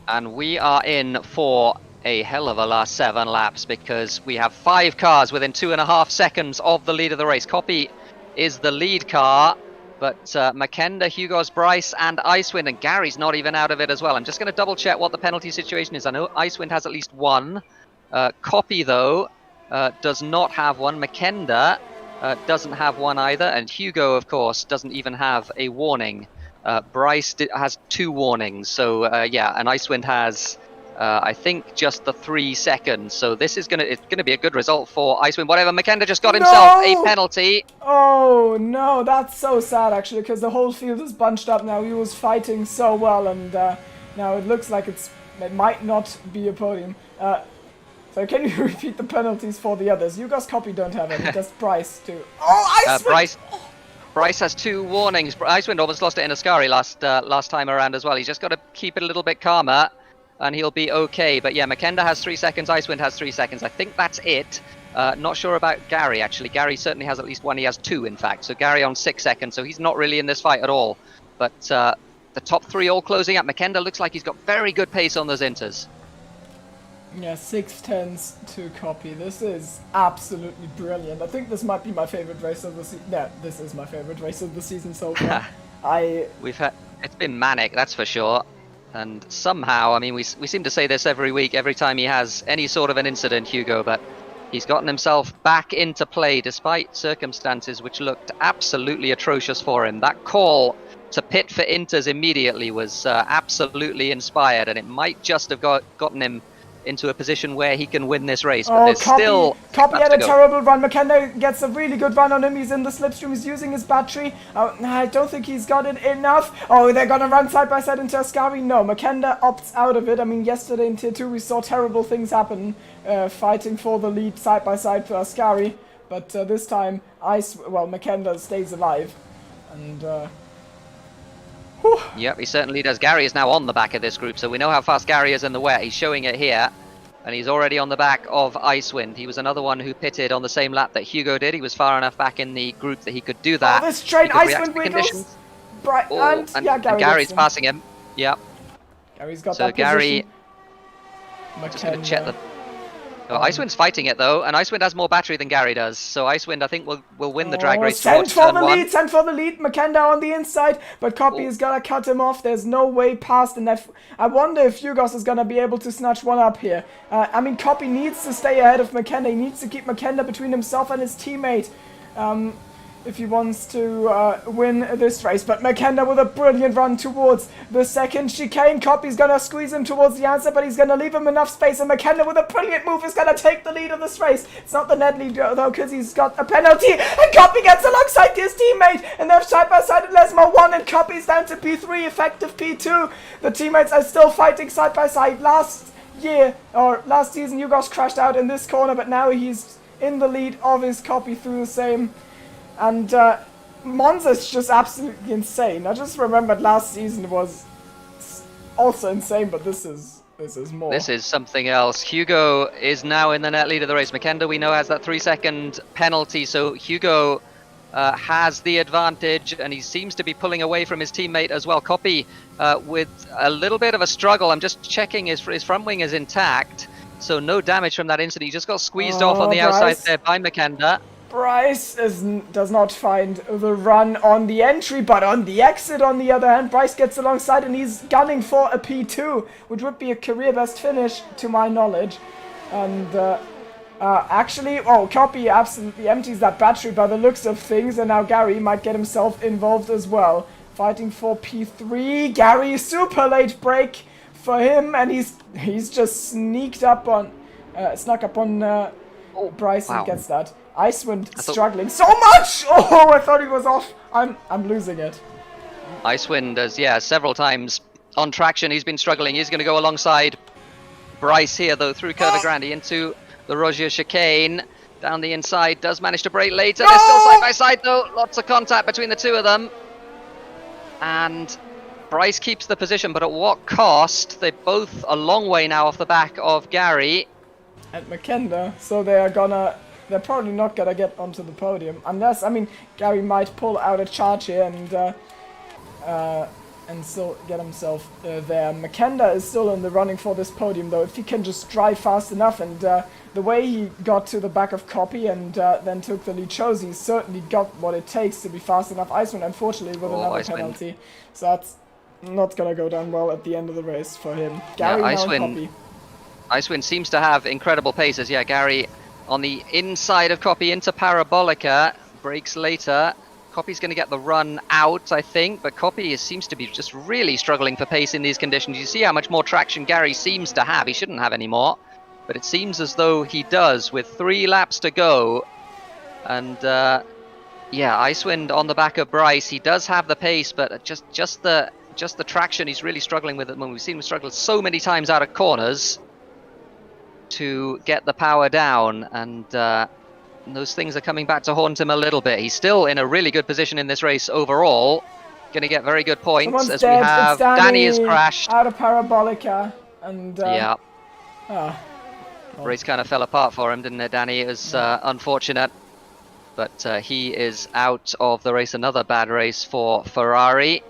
And we are in for a hell of a last 7 laps because we have 5 cars within 2.5 seconds of the lead of the race. Copy is the lead car. But Makenda, Hugo's, Bryce, and Icewind, and Gary's not even out of it as well. I'm just going to double check what the penalty situation is. I know Icewind has at least 1. Copy, though, does not have 1. Makenda doesn't have 1 either. And Hugo, of course, doesn't even have a warning. Bryce has 2 warnings. So, yeah, and Icewind has I think just the 3 seconds. So this is it's gonna be a good result for Icewind. Whatever, Makenda just got himself a penalty.
Oh no, that's so sad actually, because the whole field is bunched up now. He was fighting so well, and now it looks like it might not be a podium. So can you repeat the penalties for the others? You guys copy don't have any, just Price too. Oh, Icewind!
Bryce has 2 warnings. Icewind almost lost it in Ascari last time around as well. He's just got to keep it a little bit calmer, and he'll be okay. But yeah, Makenda has 3 seconds, Icewind has 3 seconds. I think that's it. Not sure about Gary, actually. Gary certainly has at least 1. He has 2, in fact. So Gary on 6 seconds, so he's not really in this fight at all. But the top 3 all closing up. Makenda looks like he's got very good pace on those inters.
Yeah, 6/10 to copy. This is absolutely brilliant. I think this might be my favorite race of the season. Yeah, this is my favorite race of the season so far.
It's been manic, that's for sure. And somehow, I mean, we seem to say this every week, every time he has any sort of an incident, Hugo, but he's gotten himself back into play despite circumstances which looked absolutely atrocious for him. That call to pit for inters immediately was absolutely inspired, and it might just have gotten him into a position where he can win this race, but there's still...
Copy had a terrible run. Makenda gets a really good run on him. He's in the slipstream. He's using his battery. I don't think he's got it enough. Oh, they're going to run side by side into Ascari. No, Makenda opts out of it. I mean, yesterday in Tier 2 we saw terrible things happen, fighting for the lead side by side for Ascari. But this time, Makenda stays alive. And...
Yep, he certainly does. Gary is now on the back of this group, so we know how fast Gary is in the wet. He's showing it here, and he's already on the back of Icewind. He was another one who pitted on the same lap that Hugo did. He was far enough back in the group that he could do that.
Oh, this straight Icewind wiggles.
And Gary's passing him. Yep.
Gary's got
so
that
Gary,
position.
just going to check the... Oh, Icewind's fighting it though, and Icewind has more battery than Gary does, so Icewind I think will win the drag race towards turn 1.
Send for the lead, Makenda on the inside, but Copy is gonna cut him off. There's no way past, and I wonder if Hugos is gonna be able to snatch one up here. I mean, Copy needs to stay ahead of Makenda. He needs to keep Makenda between himself and his teammate. If he wants to win this race. But Makenda with a brilliant run towards the second chicane. Copy's gonna squeeze him towards the answer, but he's gonna leave him enough space, and Makenda with a brilliant move is gonna take the lead of this race. It's not the net lead though, because he's got a penalty, and Copy gets alongside his teammate, and they're side by side at Lesmo 1, and Copy's down to P3, effective P2. The teammates are still fighting side by side. Last season, Hugos crashed out in this corner, but now he's in the lead of his Copy through the same. And Monza's just absolutely insane. I just remembered last season was also insane, but this is more.
This is something else. Hugo is now in the net lead of the race. Makenda, we know, has that 3-second penalty, so Hugo has the advantage, and he seems to be pulling away from his teammate as well. Copy with a little bit of a struggle. I'm just checking his front wing is intact, so no damage from that incident. He just got squeezed off on the outside there by Makenda.
Bryce does not find the run on the entry, but on the exit, on the other hand, Bryce gets alongside and he's gunning for a P2, which would be a career best finish, to my knowledge. And Copy absolutely empties that battery by the looks of things, and now Gary might get himself involved as well. Fighting for P3, Gary, super late break for him, and he's just snuck up on Bryce and gets that. Icewind struggling so much! Oh, I thought he was off. I'm losing it.
Icewind has, several times on traction. He's been struggling. He's going to go alongside Bryce here, though, through Curva Grande into the Roger chicane. Down the inside, does manage to brake later. They're still side by side, though. Lots of contact between the two of them. And Bryce keeps the position, but at what cost? They're both a long way now off the back of Gary.
And Makenda, so they're probably not gonna get onto the podium unless, I mean, Gary might pull out a charge here and still get himself there. Makenda is still in the running for this podium though, if he can just drive fast enough, and the way he got to the back of Copy and then took the lead shows he's certainly got what it takes to be fast enough. Icewind, unfortunately, with another penalty, so that's not gonna go down well at the end of the race for him. Gary now Copy.
Icewind seems to have incredible paces. Yeah, Gary on the inside of Copy into Parabolica, breaks later, Copy's going to get the run out, I think, but Copy seems to be just really struggling for pace in these conditions. You see how much more traction Gary seems to have. He shouldn't have any more, but it seems as though he does with 3 laps to go. And yeah, Icewind on the back of Bryce. He does have the pace, but just the traction he's really struggling with at the moment. We've seen him struggle so many times out of corners to get the power down, and those things are coming back to haunt him a little bit. He's still in a really good position in this race overall. Going to get very good points.
Someone's
as
dead.
we have
It's Danny
has crashed.
out of Parabolica, and
yeah.
Oh.
Race kind of fell apart for him, didn't it, Danny? It was unfortunate, but he is out of the race. Another bad race for Ferrari.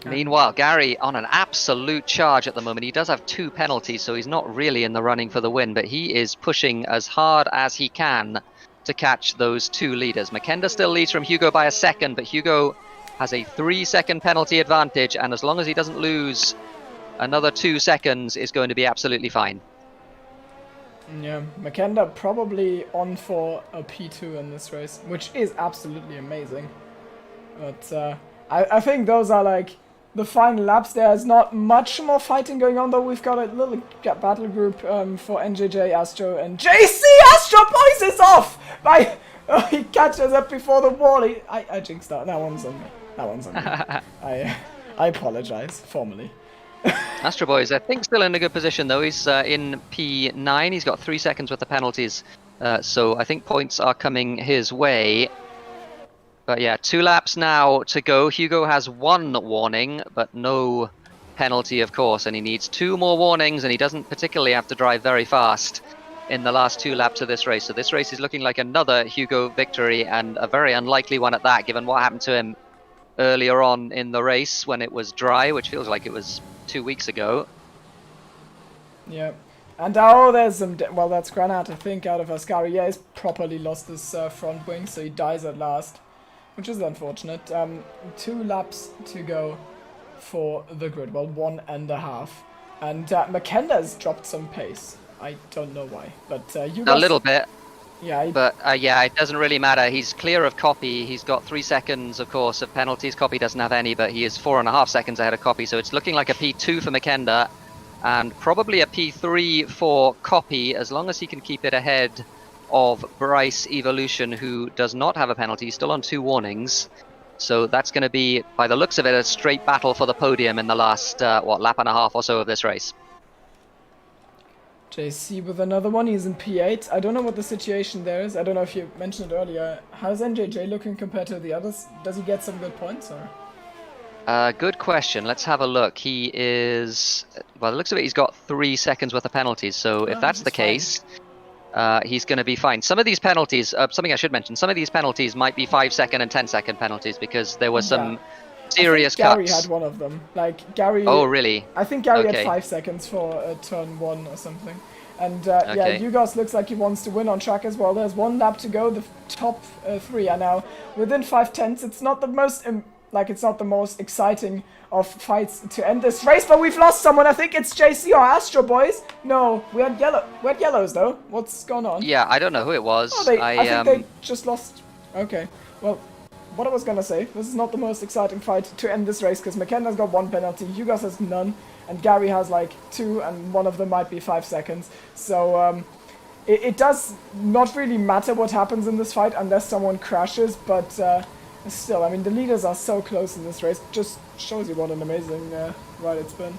Meanwhile, Gary on an absolute charge at the moment. He does have 2 penalties, so he's not really in the running for the win, but he is pushing as hard as he can to catch those 2 leaders. Makenda still leads from Hugo by a second, but Hugo has a 3-second penalty advantage, and as long as he doesn't lose another 2 seconds, is going to be absolutely fine.
Yeah, Makenda probably on for a P2 in this race, which is absolutely amazing. But I think those are like the final laps. There's not much more fighting going on, though. We've got a little battle group for NJJ, Astro, and JC. Astro Boys is off! He catches up before the wall. I jinxed that. That one's on me. That one's on me. I apologize formally.
Astro Boy is, I think, still in a good position, though. He's in P9. He's got 3 seconds with the penalties, so I think points are coming his way. But yeah, 2 laps now to go. Hugo has 1 warning, but no penalty, of course, and he needs 2 more warnings, and he doesn't particularly have to drive very fast in the last 2 laps of this race. So this race is looking like another Hugo victory, and a very unlikely one at that, given what happened to him earlier on in the race when it was dry, which feels like it was 2 weeks ago.
Yeah. And oh, there's some... well, that's Granat, I think, out of Ascari. Yeah, he's properly lost his front wing, so he dies at last, which is unfortunate. 2 laps to go for the grid. Well, 1.5. And Makenda's dropped some pace. I don't know why, but you guys...
A little bit.
Yeah,
but yeah, it doesn't really matter. He's clear of Copy. He's got 3 seconds, of course, of penalties. Copy doesn't have any, but he is 4.5 seconds ahead of Copy. So it's looking like a P2 for Makenda, and probably a P3 for Copy, as long as he can keep it ahead of Bryce Evolution, who does not have a penalty. He's still on 2 warnings. So that's going to be, by the looks of it, a straight battle for the podium in the last, lap and a half or so of this race.
JC with another one. He's in P8. I don't know what the situation there is. I don't know if you mentioned it earlier. How's NJJ looking compared to the others? Does he get some good points, or?
Good question. Let's have a look. He is... By the looks of it, he's got 3 seconds worth of penalties. So if that's the case, he's going to be fine. Some of these penalties... something I should mention. Some of these penalties might be 5-second and 10-second penalties, because there were some serious cuts.
Gary had one of them. Like, Gary...
Oh, really?
I think Gary had 5 seconds for turn 1 or something. And yeah, Yugos looks like he wants to win on track as well. There's 1 lap to go. The top 3 are now within 5/10. It's not the most... it's not the most exciting of fights to end this race, but we've lost someone. I think it's JC or Astro Boys. No, we had yellows though. What's going on?
Yeah, I don't know who it was.
Oh, I think they just lost. Okay, well, what I was gonna say, this is not the most exciting fight to end this race, because Makenda's got 1 penalty, Yugos has none, and Gary has like 2, and one of them might be 5 seconds. So it does not really matter what happens in this fight unless someone crashes, but still, I mean, the leaders are so close in this race. Just shows you what an amazing ride it's been.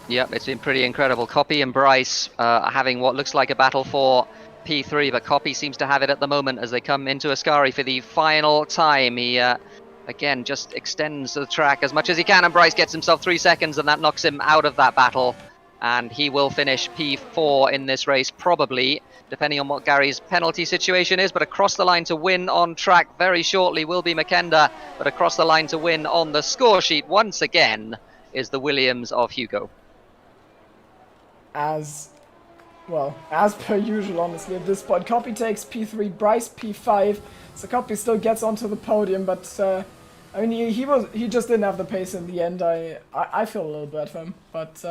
Yep, it's been pretty incredible. Copy and Bryce are having what looks like a battle for P3, but Copy seems to have it at the moment as they come into Ascari for the final time. He, again, just extends the track as much as he can, and Bryce gets himself 3 seconds, and that knocks him out of that battle. And he will finish P4 in this race, probably, depending on what Gary's penalty situation is. But across the line to win on track very shortly will be Makenda. But across the line to win on the score sheet once again is the Williams of Hugo.
As per usual, honestly, at this point. Copy takes P3, Bryce P5. So Copy still gets onto the podium, but I mean, he just didn't have the pace in the end. I feel a little bad for him, but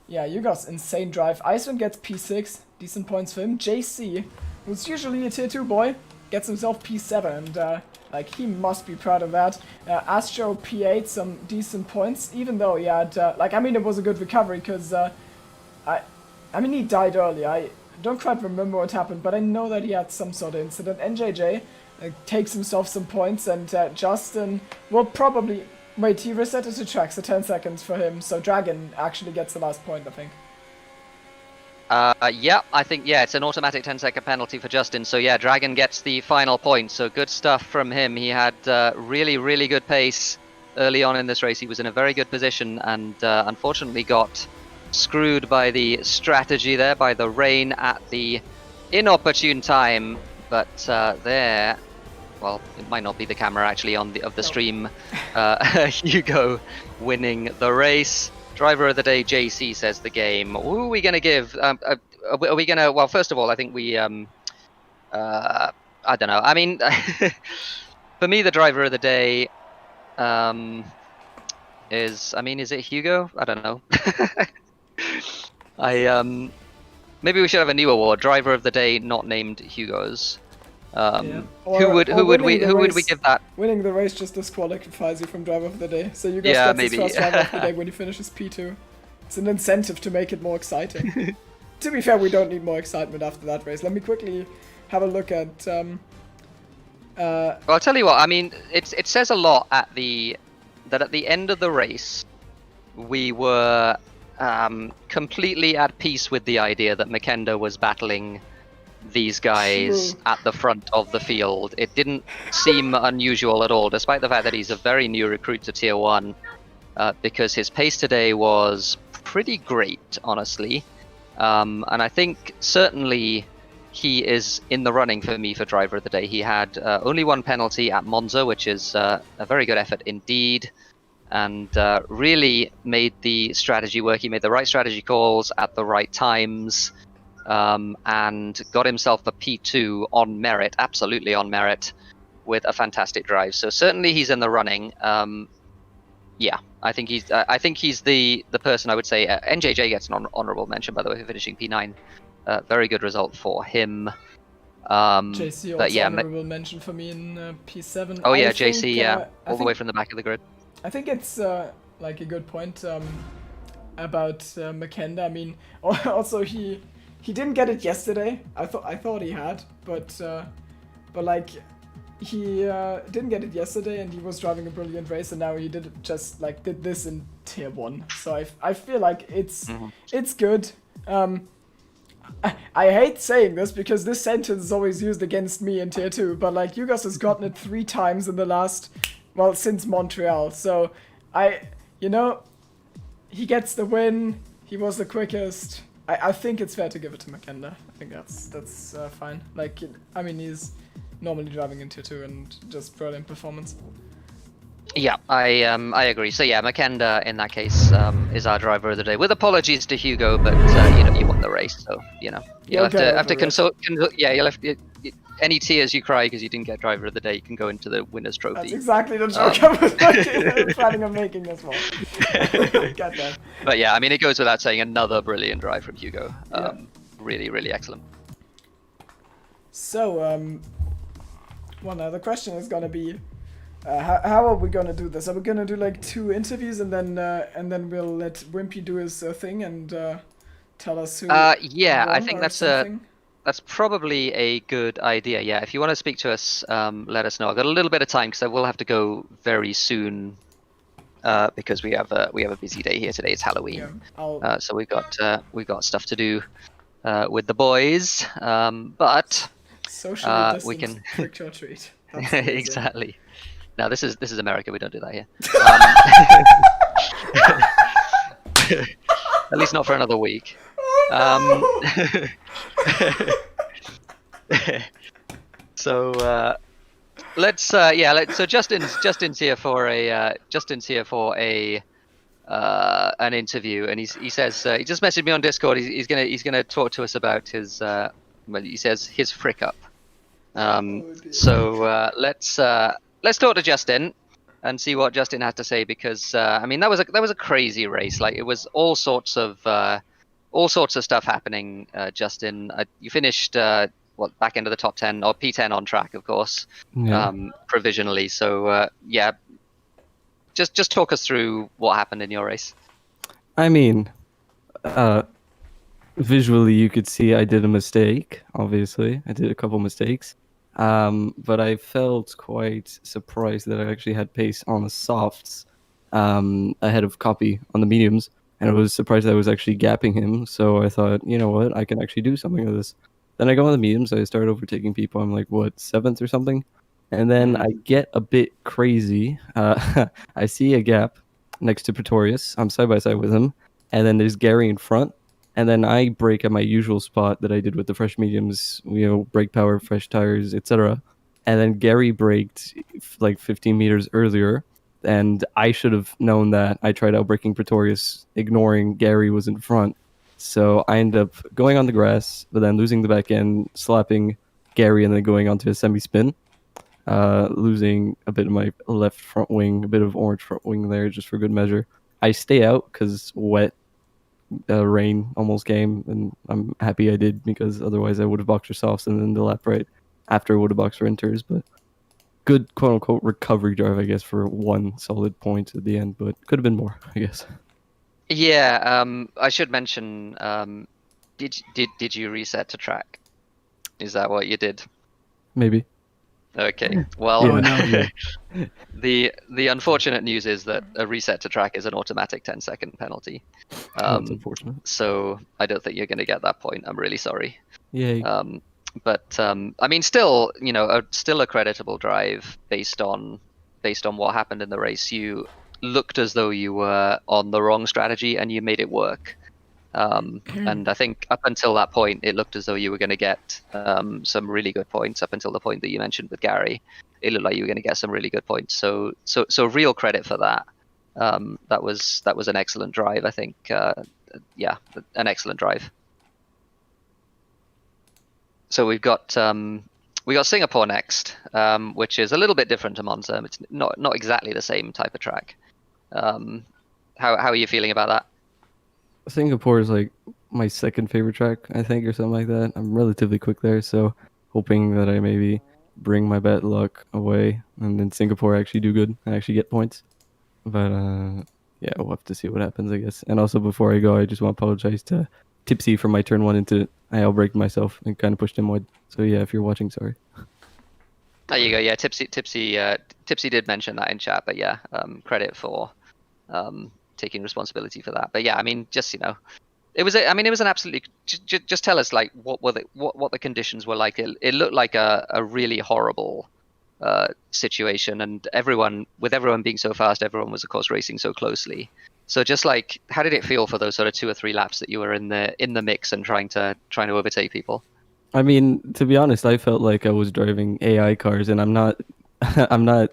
yeah, Yugos insane drive. Icewind gets P6, decent points for him. JC, who's usually a tier 2 boy, gets himself P7, and like he must be proud of that. Astro P8, some decent points, even though he had like, I mean, it was a good recovery because I mean, he died early. I don't quite remember what happened, but I know that he had some sort of incident. NJJ takes himself some points, and Justin will probably... Wait, he resetted the track, so 10 seconds for him, so Dragon actually gets the last point, I think.
Yeah, I think, yeah, it's an automatic 10-second penalty for Justin, so yeah, Dragon gets the final point, so good stuff from him. He had really, really good pace early on in this race. He was in a very good position, and unfortunately got screwed by the strategy there, by the rain at the inopportune time, but there... Well, it might not be the camera actually on the stream. Hugo winning the race. Driver of the day, JC says the game. Who are we going to give? Are we going to? Well, first of all, I think we. I don't know. I mean, for me, the driver of the day is. I mean, is it Hugo? I don't know. Maybe we should have a new award. Driver of the day, not named Hugo's.
Yeah.
Who would we give that?
Winning the race just disqualifies you from driver of the day. So you guys get his first driver of the day when he finishes P2. It's an incentive to make it more exciting. To be fair, we don't need more excitement after that race. Let me quickly have a look at.
Well, I'll tell you what. I mean, it says a lot at the end of the race, we were completely at peace with the idea that Makenda was battling these guys at the front of the field. It didn't seem unusual at all, despite the fact that he's a very new recruit to Tier 1, because his pace today was pretty great, honestly. And I think certainly he is in the running for me for driver of the day. He had only one penalty at Monza, which is a very good effort indeed, and really made the strategy work. He made the right strategy calls at the right times. And got himself a P2 on merit, absolutely on merit, with a fantastic drive. So certainly he's in the running. Yeah, I think he's the person I would say. NJJ gets an honourable mention, by the way, for finishing P9. Very good result for him.
JC also
but yeah,
honourable mention for me in P7.
Oh yeah, JC, yeah, all the way from the back of the grid.
I think it's like a good point about Makenda. I mean, also he didn't get it yesterday. I thought he had, but like he didn't get it yesterday, and he was driving a brilliant race, and now he did this in Tier 1. So I feel like it's good. I hate saying this because this sentence is always used against me in Tier 2, but like Yugos has gotten it 3 times in the last, well, since Montreal. So he gets the win. He was the quickest. I think it's fair to give it to Makenda. I think that's fine. Like, I mean, he's normally driving in Tier 2 and just brilliant performance.
Yeah, I agree. So yeah, Makenda in that case is our driver of the day. With apologies to Hugo, but you won the race, so you'll have to consult. Yeah, you'll have any tears you cry because you didn't get driver of the day, you can go into the winner's trophy.
That's exactly the joke I was planning on making as well. Goddamn.
But yeah, I mean, it goes without saying, another brilliant drive from Hugo. Really, really excellent.
So, well, now the question is gonna be, how are we gonna do this? Are we gonna do like 2 interviews and then we'll let Wimpy do his thing and tell us who? Yeah,
I think that's probably a good idea. Yeah, if you want to speak to us, let us know. I've got a little bit of time because I will have to go very soon because we have a busy day here today. It's Halloween, so we've got stuff to do with the boys. But
socially
we can
trick or treat.
Exactly. Now this is America. We don't do that here. At least not for another week. So so Justin's here for an interview, and he says he just messaged me on Discord. He's gonna talk to us about his he says his frick up. So let's talk to Justin and see what Justin had to say, because I mean that was a crazy race. Like, it was all sorts of stuff happening. Justin, you finished back into the top 10 or P10 on track, of course,
Yeah.
provisionally. So yeah, just talk us through what happened in your race.
I mean, visually you could see I did a mistake. Obviously, I did a couple mistakes. But I felt quite surprised that I actually had pace on the softs, ahead of Copy on the mediums, and I was surprised that I was actually gapping him. So I thought, you know what, I can actually do something with this. Then I go on the mediums. I start overtaking people. I'm like, what, 7th or something? And then I get a bit crazy. I see a gap next to Pretorius. I'm side by side with him, and then there's Gary in front. And then I brake at my usual spot that I did with the fresh mediums, brake power, fresh tires, etc. And then Gary braked like 15 meters earlier, and I should have known that. I tried outbraking Pretorius, ignoring Gary was in front. So I ended up going on the grass, but then losing the back end, slapping Gary, and then going onto a semi-spin, losing a bit of my left front wing, a bit of orange front wing there, just for good measure. I stay out because wet. Rain almost came, and I'm happy I did, because otherwise I would have boxer softs and then the lap right after would have boxer inters. But good quote unquote recovery drive, I guess, for one solid point at the end, but could have been more, I guess.
Yeah, I should mention, did you reset to track? Is that what you did?
Maybe.
Okay. Well,
Yeah.
the unfortunate news is that a reset to track is an automatic 10-second penalty.
That's unfortunate.
So I don't think you're going to get that point. I'm really sorry.
Yay.
But I mean, still, still a creditable drive based on what happened in the race. You looked as though you were on the wrong strategy, and you made it work. And I think up until that point, it looked as though you were going to get some really good points. Up until the point that you mentioned with Gary, it looked like you were going to get some really good points. So real credit for that. That was an excellent drive, I think. Yeah, an excellent drive. So we've got Singapore next, which is a little bit different to Monza. It's not exactly the same type of track. How are you feeling about that?
Singapore is like my second favorite track, I think, or something like that. I'm relatively quick there, so hoping that I maybe bring my bad luck away, and then Singapore actually do good and actually get points. But yeah, we'll have to see what happens, I guess. And also, before I go, I just want to apologize to Tipsy for my turn 1 into I outbraked myself and kind of pushed him wide. So yeah, if you're watching, sorry.
There you go. Yeah, Tipsy did mention that in chat, but yeah, credit for taking responsibility for that. But yeah, I mean, just it was an absolutely. Just tell us like what the conditions were like. It looked like a really horrible situation, and everyone being so fast, everyone was of course racing so closely. So just like, how did it feel for those sort of 2 or 3 laps that you were in the mix and trying to overtake people?
I mean, to be honest, I felt like I was driving AI cars, and I'm not I'm not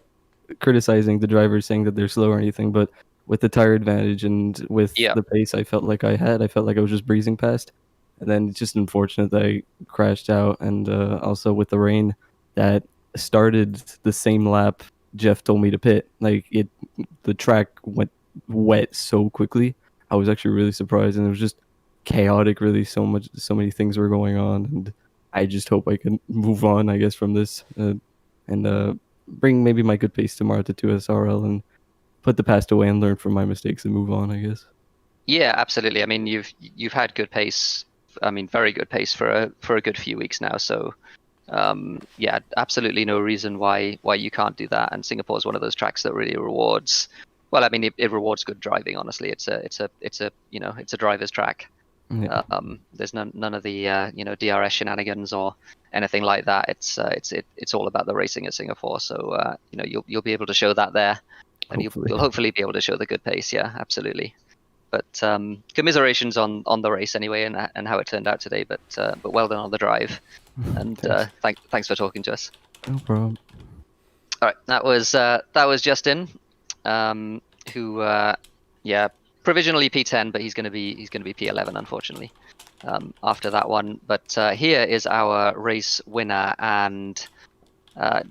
criticizing the drivers saying that they're slow or anything, but with the tire advantage and with the pace I felt like I felt like I was just breezing past. And then it's just unfortunate that I crashed out, and also with the rain that started the same lap Jeff told me to pit. Like the track went wet so quickly. I was actually really surprised, and it was just chaotic, really. So many things were going on, and I just hope I can move on, I guess, from this, and bring maybe my good pace tomorrow to 2SRL and put the past away and learn from my mistakes and move on, I guess.
Yeah, absolutely. I mean, you've had good pace. I mean, very good pace for a good few weeks now. So yeah, absolutely no reason why you can't do that. And Singapore is one of those tracks that really rewards. Well, I mean, it rewards good driving. Honestly, it's a driver's track.
Yeah.
There's none of the DRS shenanigans or anything like that. It's all about the racing at Singapore. So you'll be able to show that there, and you'll hopefully be able to show the good pace. Yeah, absolutely. But commiserations on the race anyway, and how it turned out today. But well done on the drive, and thanks for talking to us.
No problem.
All right, that was Justin, who provisionally P10, but he's going to be P11 unfortunately after that one. But here is our race winner, and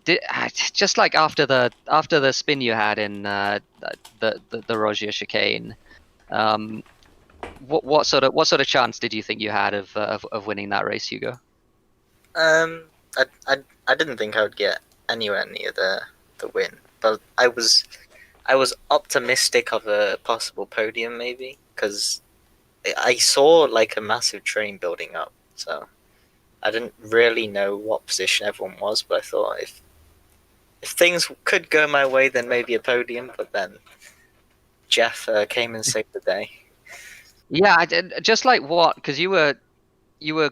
just like after the spin you had in the Rogier chicane. What sort of chance did you think you had of winning that race, Hugo?
I didn't think I would get anywhere near the win, but I was optimistic of a possible podium maybe because I saw like a massive train building up, so I didn't really know what position everyone was, but I thought if things could go my way, then maybe a podium. But then Jeff came and saved the day.
Yeah, I did, just like what? Because you were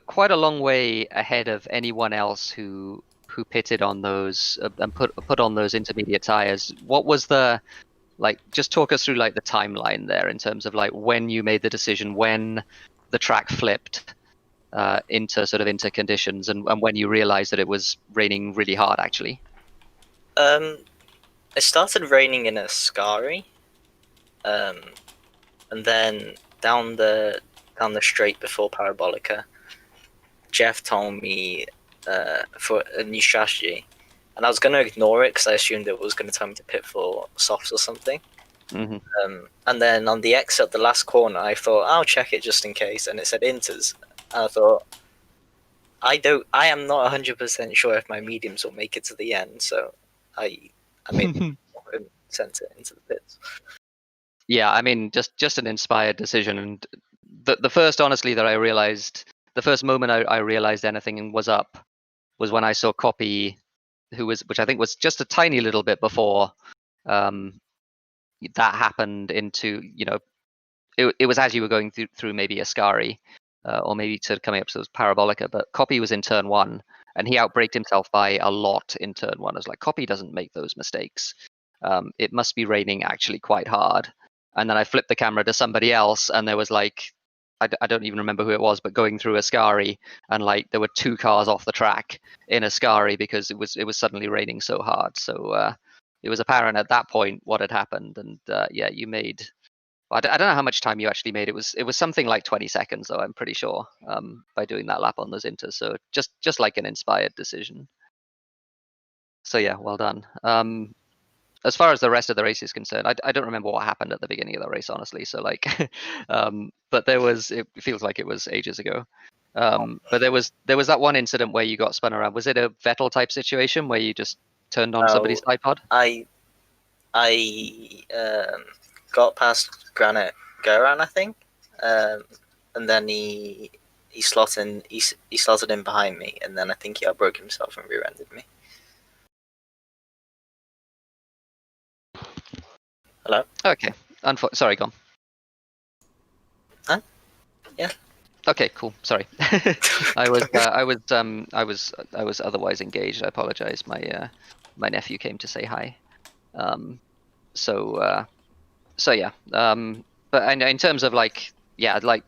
quite a long way ahead of anyone else who pitted on those and put on those intermediate tires. What was the like? Just talk us through like the timeline there in terms of like when you made the decision, when the track flipped into conditions, and when you realized that it was raining really hard actually.
It started raining in Ascari, and then down the straight before Parabolica, Jeff told me for a new strategy, and I was going to ignore it because I assumed it was going to tell me to pit for softs or something.
Mm-hmm.
And then on the exit, the last corner, I thought I'll check it just in case, and it said inters. And I thought I am not 100% sure if my mediums will make it to the end, so I made and sent it into the pits.
Yeah, I mean, just an inspired decision, and the first, honestly, that I realized, the first moment I realized anything was up, was when I saw Copy, which I think was just a tiny little bit before that happened into, it was as you were going through maybe Ascari, or maybe sort of coming up to Parabolica, but Copy was in turn 1, and he outbraked himself by a lot in turn 1. I was like, Copy doesn't make those mistakes. It must be raining actually quite hard. And then I flipped the camera to somebody else, and there was like, I don't even remember who it was, but going through Ascari, and like there were 2 cars off the track in Ascari because it was suddenly raining so hard. So it was apparent at that point what had happened, and yeah, you made. I don't know how much time you actually made. It was something like 20 seconds, though, I'm pretty sure, by doing that lap on those inters. So just like an inspired decision. So yeah, well done. As far as the rest of the race is concerned, I don't remember what happened at the beginning of the race, honestly. So like, but it feels like it was ages ago. But there was that one incident where you got spun around. Was it a Vettel type situation where you just turned on somebody's iPod?
I got past Granite Goran, I think, and then he slotted in behind me, and then I think he outbroke himself and rear-ended me. Hello?
Okay. Sorry, go on.
Huh? Yeah.
Okay, cool. Sorry. I was otherwise engaged. I apologize. My nephew came to say hi. So yeah. But in terms of like, yeah, like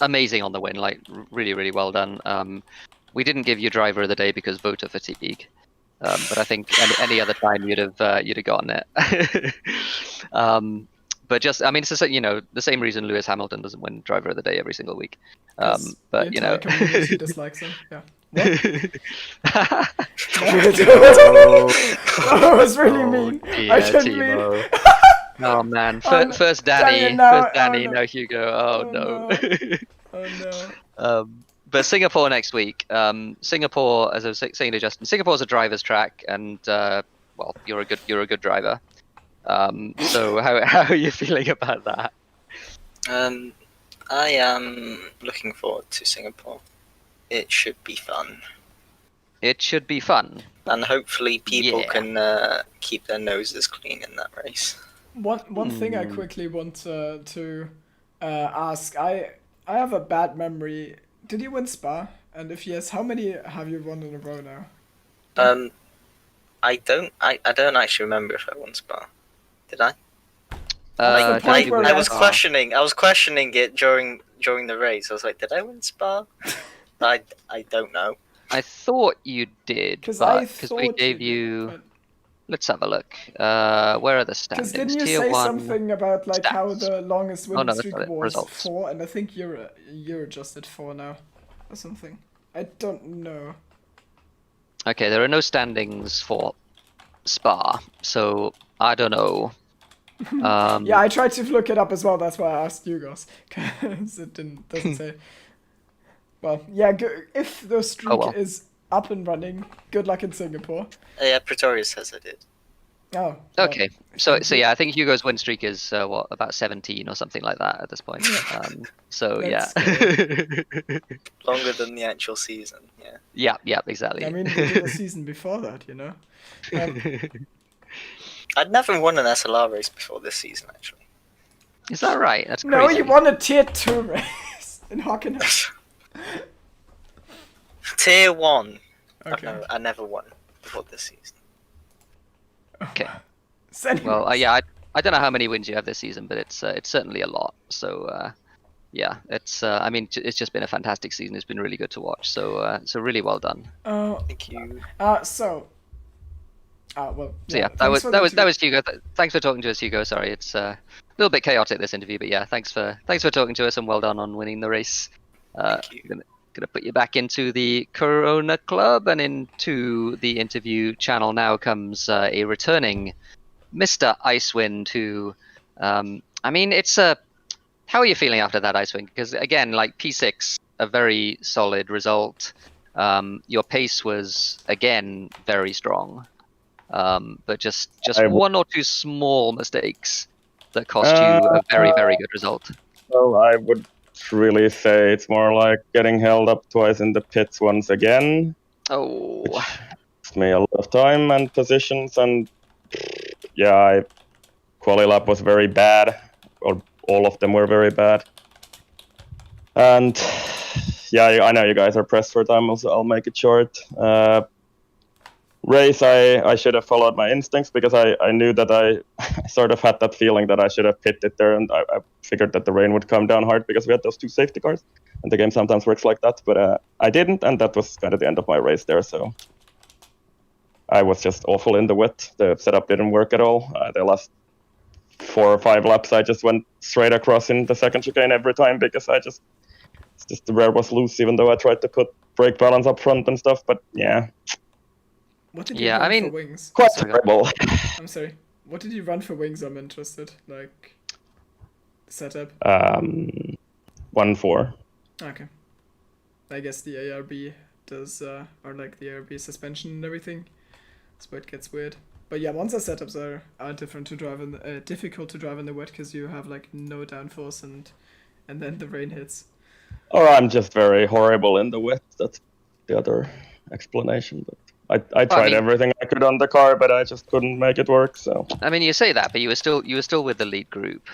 amazing on the win. Like really, really well done. We didn't give you driver of the day because voter fatigue. But I think any other time you'd have gotten it. But just, I mean, it's just, the same reason Lewis Hamilton doesn't win driver of the day every single week. But
the entire community dislikes him. Yeah. That was really mean.
Dear,
I shouldn't
Timo.
mean.
Oh man,
Oh, no.
first Danny,
now-
first Danny,
oh, no.
now Hugo. Oh, no.
Oh no.
But Singapore next week. Singapore, as I was saying to Justin, Singapore's a driver's track, and well, you're a good driver. So how are you feeling about that?
I am looking forward to Singapore. It should be fun.
It should be fun.
And hopefully people can keep their noses clean in that race.
One thing I quickly want to ask. I have a bad memory. Did you win Spa? And if yes, how many have you won in a row now?
I don't actually remember if I won Spa. Did I?
I
was questioning it during the race. I was like, did I win Spa? I don't know.
I thought you did, because we gave you. Let's have a look. Where are the standings?
Because didn't you
Tier
say
1
something about like
stats.
how the longest winning streak was
results.
4, and I think you're just at 4 now, or something. I don't know.
Okay, there are no standings for Spa, so I don't know.
Yeah, I tried to look it up as well. That's why I asked you guys, because it doesn't say. Well, yeah. If the streak
well.
is up and running, good luck in Singapore.
Yeah, Pretoria says I did.
Oh. Well,
Okay, so
thank you.
yeah, I think Hugo's win streak is what, about 17 or something like that at this point. So yeah.
Longer than the actual season. Yeah.
Yeah, exactly.
I mean, they did a season before that, you know.
I'd never won an SLR race before this season, actually.
Is that right? That's crazy.
No, you won a tier 2 race in Hockenheim.
Tier 1.
Okay.
I never won before this season.
Okay.
So anyways.
Well, yeah, I don't know how many wins you have this season, but it's certainly a lot. So yeah, it's I mean, it's just been a fantastic season. It's been really good to watch. So really well done.
Thank you.
Well.
So
Yeah,
yeah, that was
thanks
Hugo. Thanks for talking to us, Hugo. Sorry, it's a little bit chaotic, this interview, but yeah, thanks for talking to us, and well done on winning the race.
Thank you.
Gonna put you back into the Corona Club, and into the interview channel now comes a returning Mr. Icewind, who I mean, it's a. How are you feeling after that, Icewind? Because again, like P6, a very solid result. Your pace was again very strong. But just one or two small mistakes that cost you a very, very good result.
Well, I would really say it's more like getting held up twice in the pits once again.
Oh.
Cost me a lot of time and positions, and yeah, quali lap was very bad, or all of them were very bad. And yeah, I know you guys are pressed for time, so I'll make it short. Race, I should have followed my instincts, because I knew that I sort of had that feeling that I should have pitted there, and I figured that the rain would come down hard because we had those 2 safety cars, and the game sometimes works like that, but I didn't, and that was kind of the end of my race there. So I was just awful in the wet. The setup didn't work at all. The last 4 or 5 laps I just went straight across in the second chicane every time, because the rear was loose, even though I tried to put brake balance up front and stuff. But yeah.
What did you run for wings?
Quite terrible.
I'm sorry. What did you run for wings? I'm interested. Like, setup?
1.4.
Okay. I guess the ARB does, or like the ARB suspension and everything. That's where it gets weird. But yeah, Monza setups are different to drive in the, difficult to drive in the wet, because you have like no downforce, and then the rain hits.
Or I'm just very horrible in the wet. That's the other explanation. But I tried everything I could on the car, but I just couldn't make it work. So
I mean, you say that, but you were still with the lead group.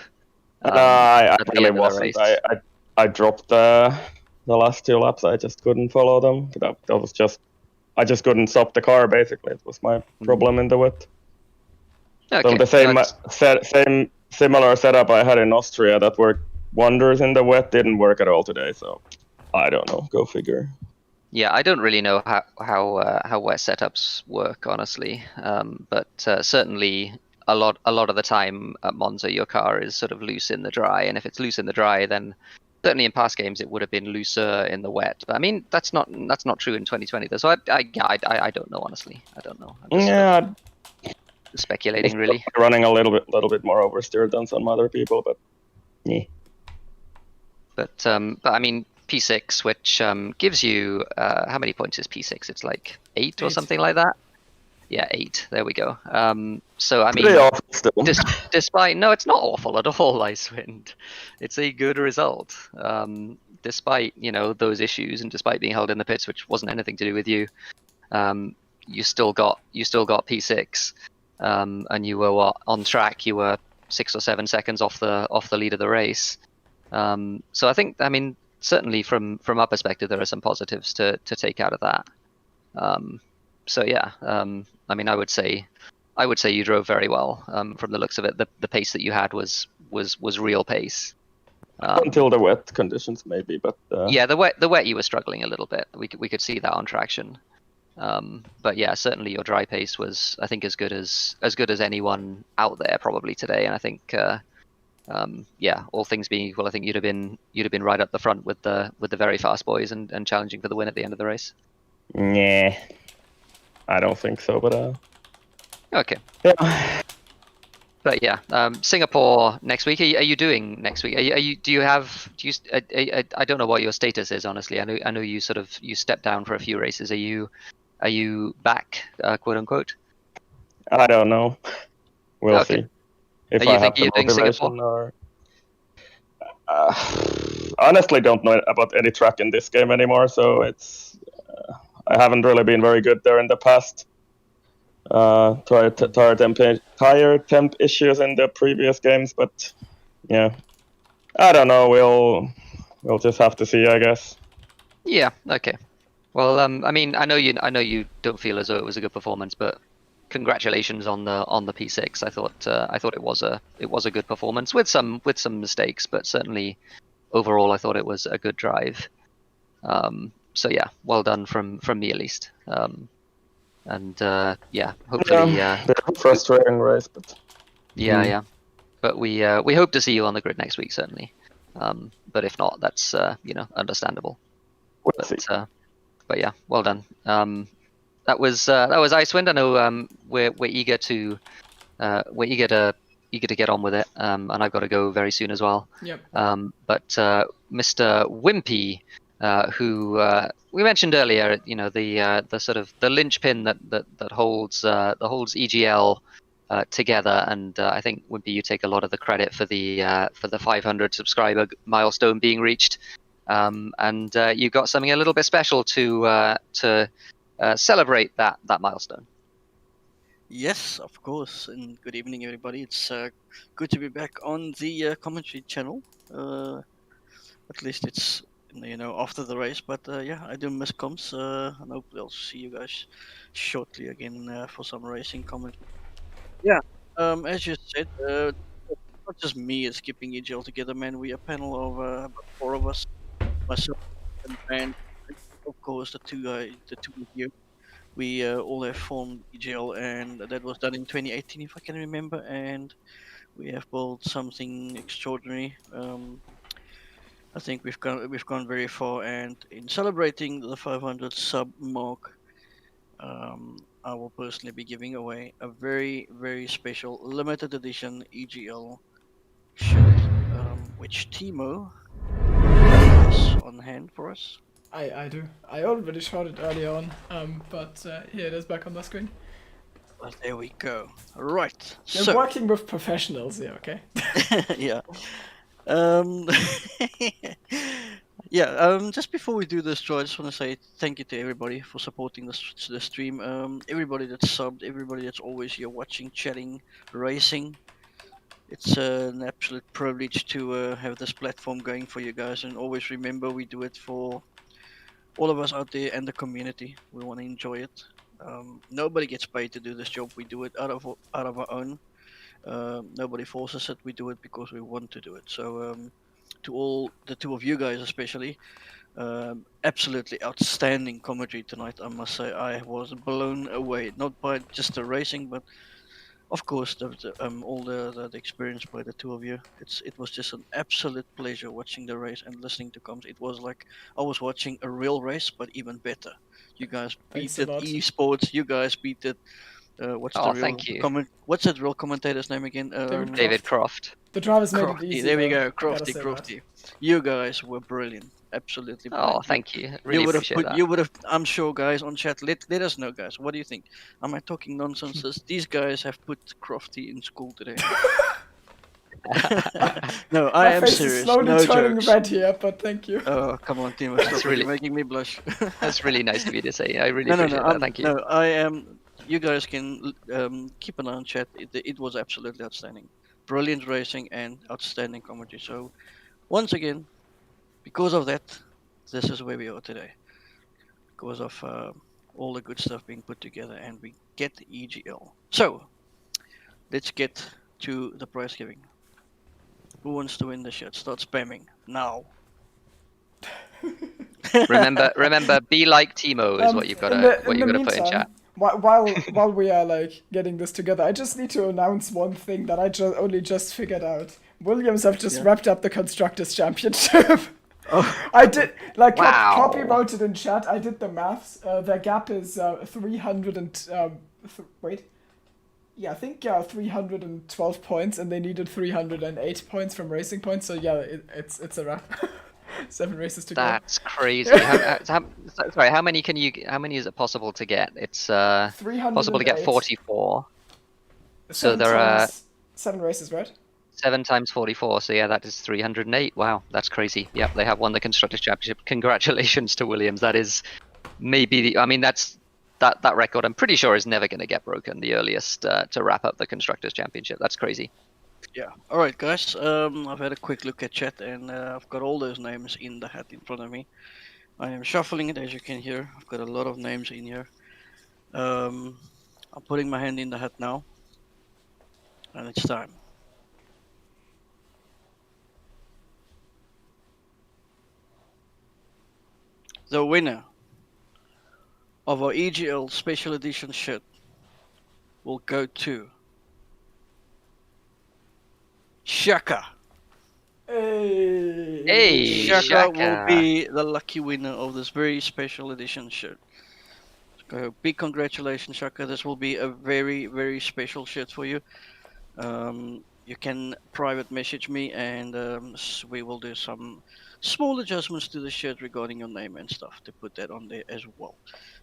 I really wasn't. I dropped the last 2 laps. I just couldn't follow them. That was just, I just couldn't stop the car. Basically, it was my problem in the wet.
Okay.
So the similar setup I had in Austria that worked wonders in the wet didn't work at all today. So I don't know. Go figure.
Yeah, I don't really know how wet setups work, honestly. But certainly a lot of the time at Monza, your car is sort of loose in the dry, and if it's loose in the dry, then certainly in past games it would have been looser in the wet. But I mean, that's not true in 2020. Though. So I don't know, honestly. I don't know. I'm just, speculating, really.
Running a little bit more oversteer than some other people, but yeah.
But I mean, P6, which gives you how many points is P6? It's like 8 or something like that. Yeah, 8. There we go. So I mean, despite it's not awful at all, Icewind. It's a good result. Despite those issues, and despite being held in the pits, which wasn't anything to do with you, you still got P6, and you were on track. You were 6 or 7 seconds off the lead of the race. So I think, I mean, certainly from our perspective, there are some positives to take out of that. So yeah, I mean, I would say you drove very well. From the looks of it, the pace that you had was real pace.
Until the wet conditions, maybe, but
yeah, the wet you were struggling a little bit. We could see that on traction. But yeah, certainly your dry pace was, I think, as good as anyone out there probably today. And I think, yeah, all things being equal, I think you'd have been right up the front with the very fast boys and challenging for the win at the end of the race.
Yeah, I don't think so, but
okay.
Yeah.
But yeah, Singapore next week. Are you doing next week? I don't know what your status is, honestly. I know you you stepped down for a few races. Are you back, quote unquote?
I don't know. We'll
Okay.
see if
Are you
I have
thinking
the
of doing Singapore?
motivation or. Honestly, don't know about any track in this game anymore, so it's. I haven't really been very good there in the past. Tire temp issues in the previous games, but yeah, I don't know. We'll just have to see, I guess.
Yeah. Okay. Well, I mean, I know you don't feel as though it was a good performance, but congratulations on the P6. I thought it was a good performance with some mistakes, but certainly overall I thought it was a good drive. So yeah, well done from me at least. And yeah, hopefully.
Bit of a frustrating race, but.
Yeah. But we hope to see you on the grid next week, certainly. But if not, that's understandable.
We'll see.
But yeah, well done. That was Icewind. I know we're eager to get on with it, and I've got to go very soon as well.
Yep.
But Mr. Wimpy, who we mentioned earlier, the sort of the linchpin that holds EGL together, and I think Wimpy, you take a lot of the credit for the 500 subscriber milestone being reached. And you got something a little bit special to celebrate that milestone.
Yes, of course, and good evening, everybody. It's good to be back on the commentary channel. At least it's after the race, but yeah, I do miss comms. And hope I'll see you guys shortly again for some racing commentary. Yeah, as you said, not just me is keeping EGL together, man. We are a panel of about 4 of us, myself and of course the two of you. We all have formed EGL, and that was done in 2018, if I can remember. And we have built something extraordinary. I think we've gone very far, and in celebrating the 500 sub mark, I will personally be giving away a very, very special limited edition EGL shirt, which Timo has on hand for us.
I do. I already showed it earlier on, but here it is back on the screen.
Well, there we go. Right.
You're working with professionals here, okay?
Yeah. Just before we do this, Joe, I just want to say thank you to everybody for supporting the stream. Everybody that's subbed, everybody that's always here watching, chatting, racing. It's an absolute privilege to have this platform going for you guys, and always remember we do it for all of us out there and the community. We want to enjoy it. Nobody gets paid to do this job. We do it out of our own. Nobody forces it. We do it because we want to do it. So to all the two of you guys especially, absolutely outstanding commentary tonight. I must say I was blown away, not by just the racing, but of course all the experience by the two of you. It was just an absolute pleasure watching the race and listening to comms. It was like I was watching a real race, but even better. You guys beat it, esports. You guys beat it. What's that real commentator's name again?
David Croft.
The drivers made
Crofty.
it easy.
There we go, Crofty. You guys were brilliant. Absolutely brilliant.
Oh, thank you. Really appreciate that.
You would have. I'm sure, guys on chat. Let us know, guys. What do you think? Am I talking nonsense? These guys have put Crofty in school today. No, I am serious.
Is slowly
no
turning
jokes.
red here, but thank you.
Oh, come on, Timo. That's really making me blush.
That's really nice of you to say. I really appreciate that. Thank you.
No, I am. You guys can keep an eye on chat. It was absolutely outstanding. Brilliant racing and outstanding commentary. So, once again, because of that, this is where we are today. Because of all the good stuff being put together, and we get the EGL. So, let's get to the prize giving. Who wants to win the shirt? Start spamming now.
remember, be like Timo is what you've got to put in chat.
While we are like getting this together, I just need to announce one thing that I only just figured out. Williams have just wrapped up the Constructors' Championship.
Oh.
I did, like,
wow.
Poppy wrote it in chat. I did the maths. Their gap is 300 and wait. Yeah, I think 312 points, and they needed 308 points from Racing Points. So yeah, it's a wrap. 7 races to go.
That's crazy. Sorry, how many is it possible to get? It's possible to get
308.
44. So
7
there are
times 7 races, right?
7 times 44. So yeah, that is 308. Wow, that's crazy. Yep, they have won the Constructors' Championship. Congratulations to Williams. That is maybe that record, I'm pretty sure, is never going to get broken. The earliest to wrap up the Constructors' Championship. That's crazy.
Yeah. All right, guys. I've had a quick look at chat, and I've got all those names in the hat in front of me. I am shuffling it, as you can hear. I've got a lot of names in here. I'm putting my hand in the hat now, and it's time. The winner of our EGL Special Edition shirt will go to Shaka.
Hey,
Shaka will be the lucky winner of this very special edition shirt. So big congratulations, Shaka. This will be a very, very special shirt for you. You can private message me, and we will do some small adjustments to the shirt regarding your name and stuff to put that on there as well.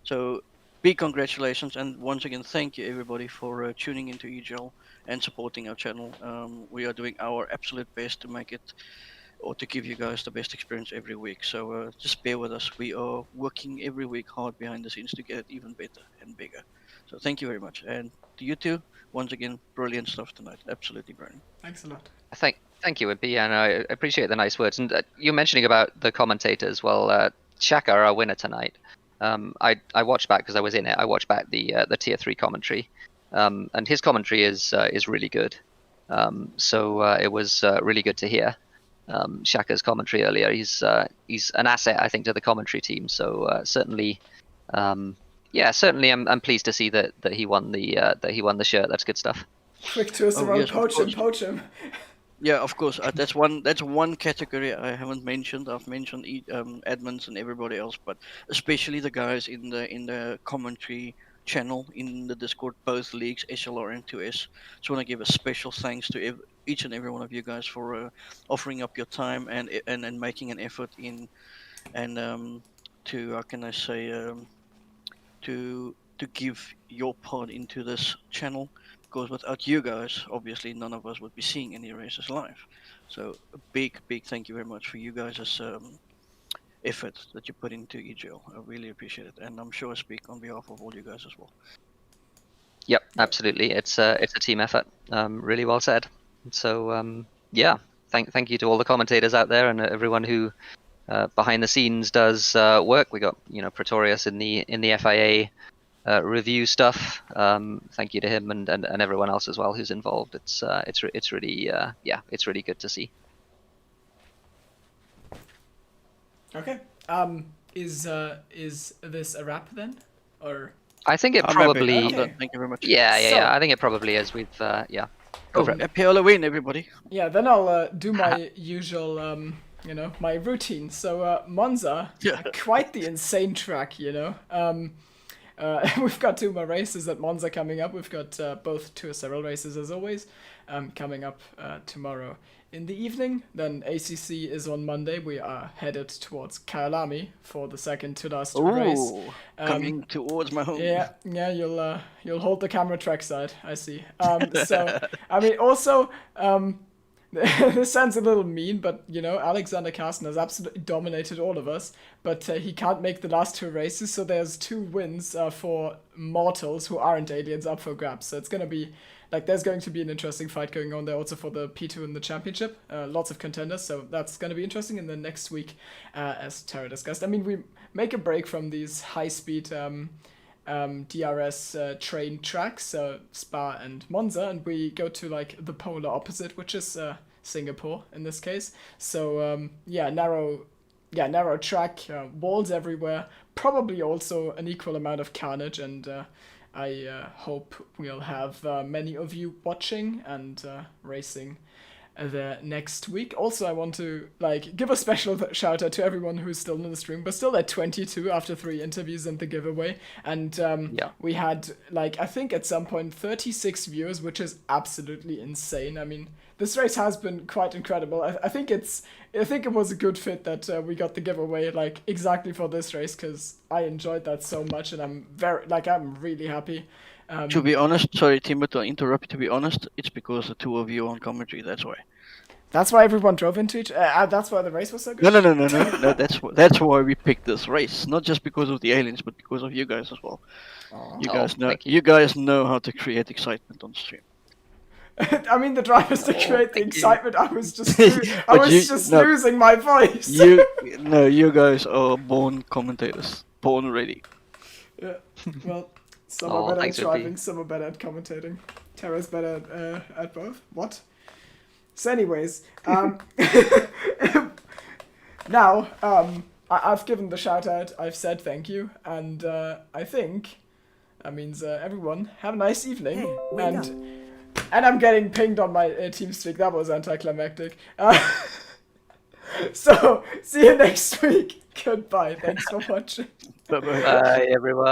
So big congratulations, and once again, thank you everybody for tuning into EGL and supporting our channel. We are doing our absolute best to make it, or to give you guys the best experience every week. So just bear with us. We are working every week hard behind the scenes to get it even better and bigger. So thank you very much. And to you too, once again, brilliant stuff tonight. Absolutely brilliant.
Thanks a lot.
Thank you, Wimpy, and I appreciate the nice words. And you mentioning about the commentators. Well, Shaka, our winner tonight. I watched back because I was in it. I watched back the tier 3 commentary, and his commentary is really good. So it was really good to hear Shaka's commentary earlier. He's an asset, I think, to the commentary team. So certainly, certainly, I'm pleased to see that he won the shirt. That's good stuff.
Quick twist around, yes, poach him.
Yeah, of course. That's one category I haven't mentioned. I've mentioned admins and everybody else, but especially the guys in the commentary channel in the Discord, both leagues, SLR and 2S. Just want to give a special thanks to each and every one of you guys for offering up your time and making an effort in, and to, how can I say, to give your part into this channel. Because without you guys, obviously none of us would be seeing any races live. So a big thank you very much for you guys' effort that you put into EGL. I really appreciate it, and I'm sure I speak on behalf of all you guys as well.
Yep, absolutely. It's a team effort. Really well said. So thank you to all the commentators out there and everyone who behind the scenes does work. We got Pretorius in the FIA. Review stuff. Thank you to him and everyone else as well who's involved. It's really it's really good to see.
Okay. Is this a wrap then, or?
I think it probably.
Okay.
Thank you very much.
Yeah. I think it probably is. We've
Happy Halloween, everybody.
Yeah. Then I'll do my usual my routine. So Monza, quite the insane track, We've got 2 more races at Monza coming up. We've got both 2 several races as always coming up tomorrow in the evening. Then ACC is on Monday. We are headed towards Kyalami for the second to last race.
Coming towards my home.
Yeah, you'll hold the camera trackside. I see. So I mean, also. This sounds a little mean, but Alexander Carsten has absolutely dominated all of us, but he can't make the last 2 races, so there's 2 wins for mortals who aren't aliens up for grabs. So it's gonna be there's going to be an interesting fight going on there also for the P2 in the championship. Lots of contenders, so that's gonna be interesting. And then next week, as Tara discussed, I mean, we make a break from these high-speed DRS train tracks, Spa and Monza, and we go to the polar opposite, which is Singapore in this case. So narrow track, walls everywhere, probably also an equal amount of carnage, and I hope we'll have many of you watching and racing there next week. Also, I want to give a special shout out to everyone who's still in the stream, but still at 22 after 3 interviews and the giveaway. And we had I think at some point 36 viewers, which is absolutely insane. I mean, this race has been quite incredible. I think it was a good fit that we got the giveaway exactly for this race, because I enjoyed that so much, and I'm really happy.
To be honest, sorry, Timber, to interrupt you. To be honest, it's because the 2 of you on commentary. That's why.
That's why everyone drove into each. That's why the race was so good.
No. That's why we picked this race. Not just because of the aliens, but because of you guys as well. You guys know. You guys know how to create excitement on stream.
I mean, the drivers to create the excitement. I was just losing my voice.
You guys are born commentators, born ready.
Yeah. Well. Some are better at driving, some are better at commentating. Tara's better at both. What? So anyways, now, I've given the shout out, I've said thank you, and I think that means everyone have a nice evening. And I'm getting pinged on my TeamSpeak, that was anticlimactic. So, see you next week. Goodbye, thanks for watching.
Bye-bye.
Bye, everyone.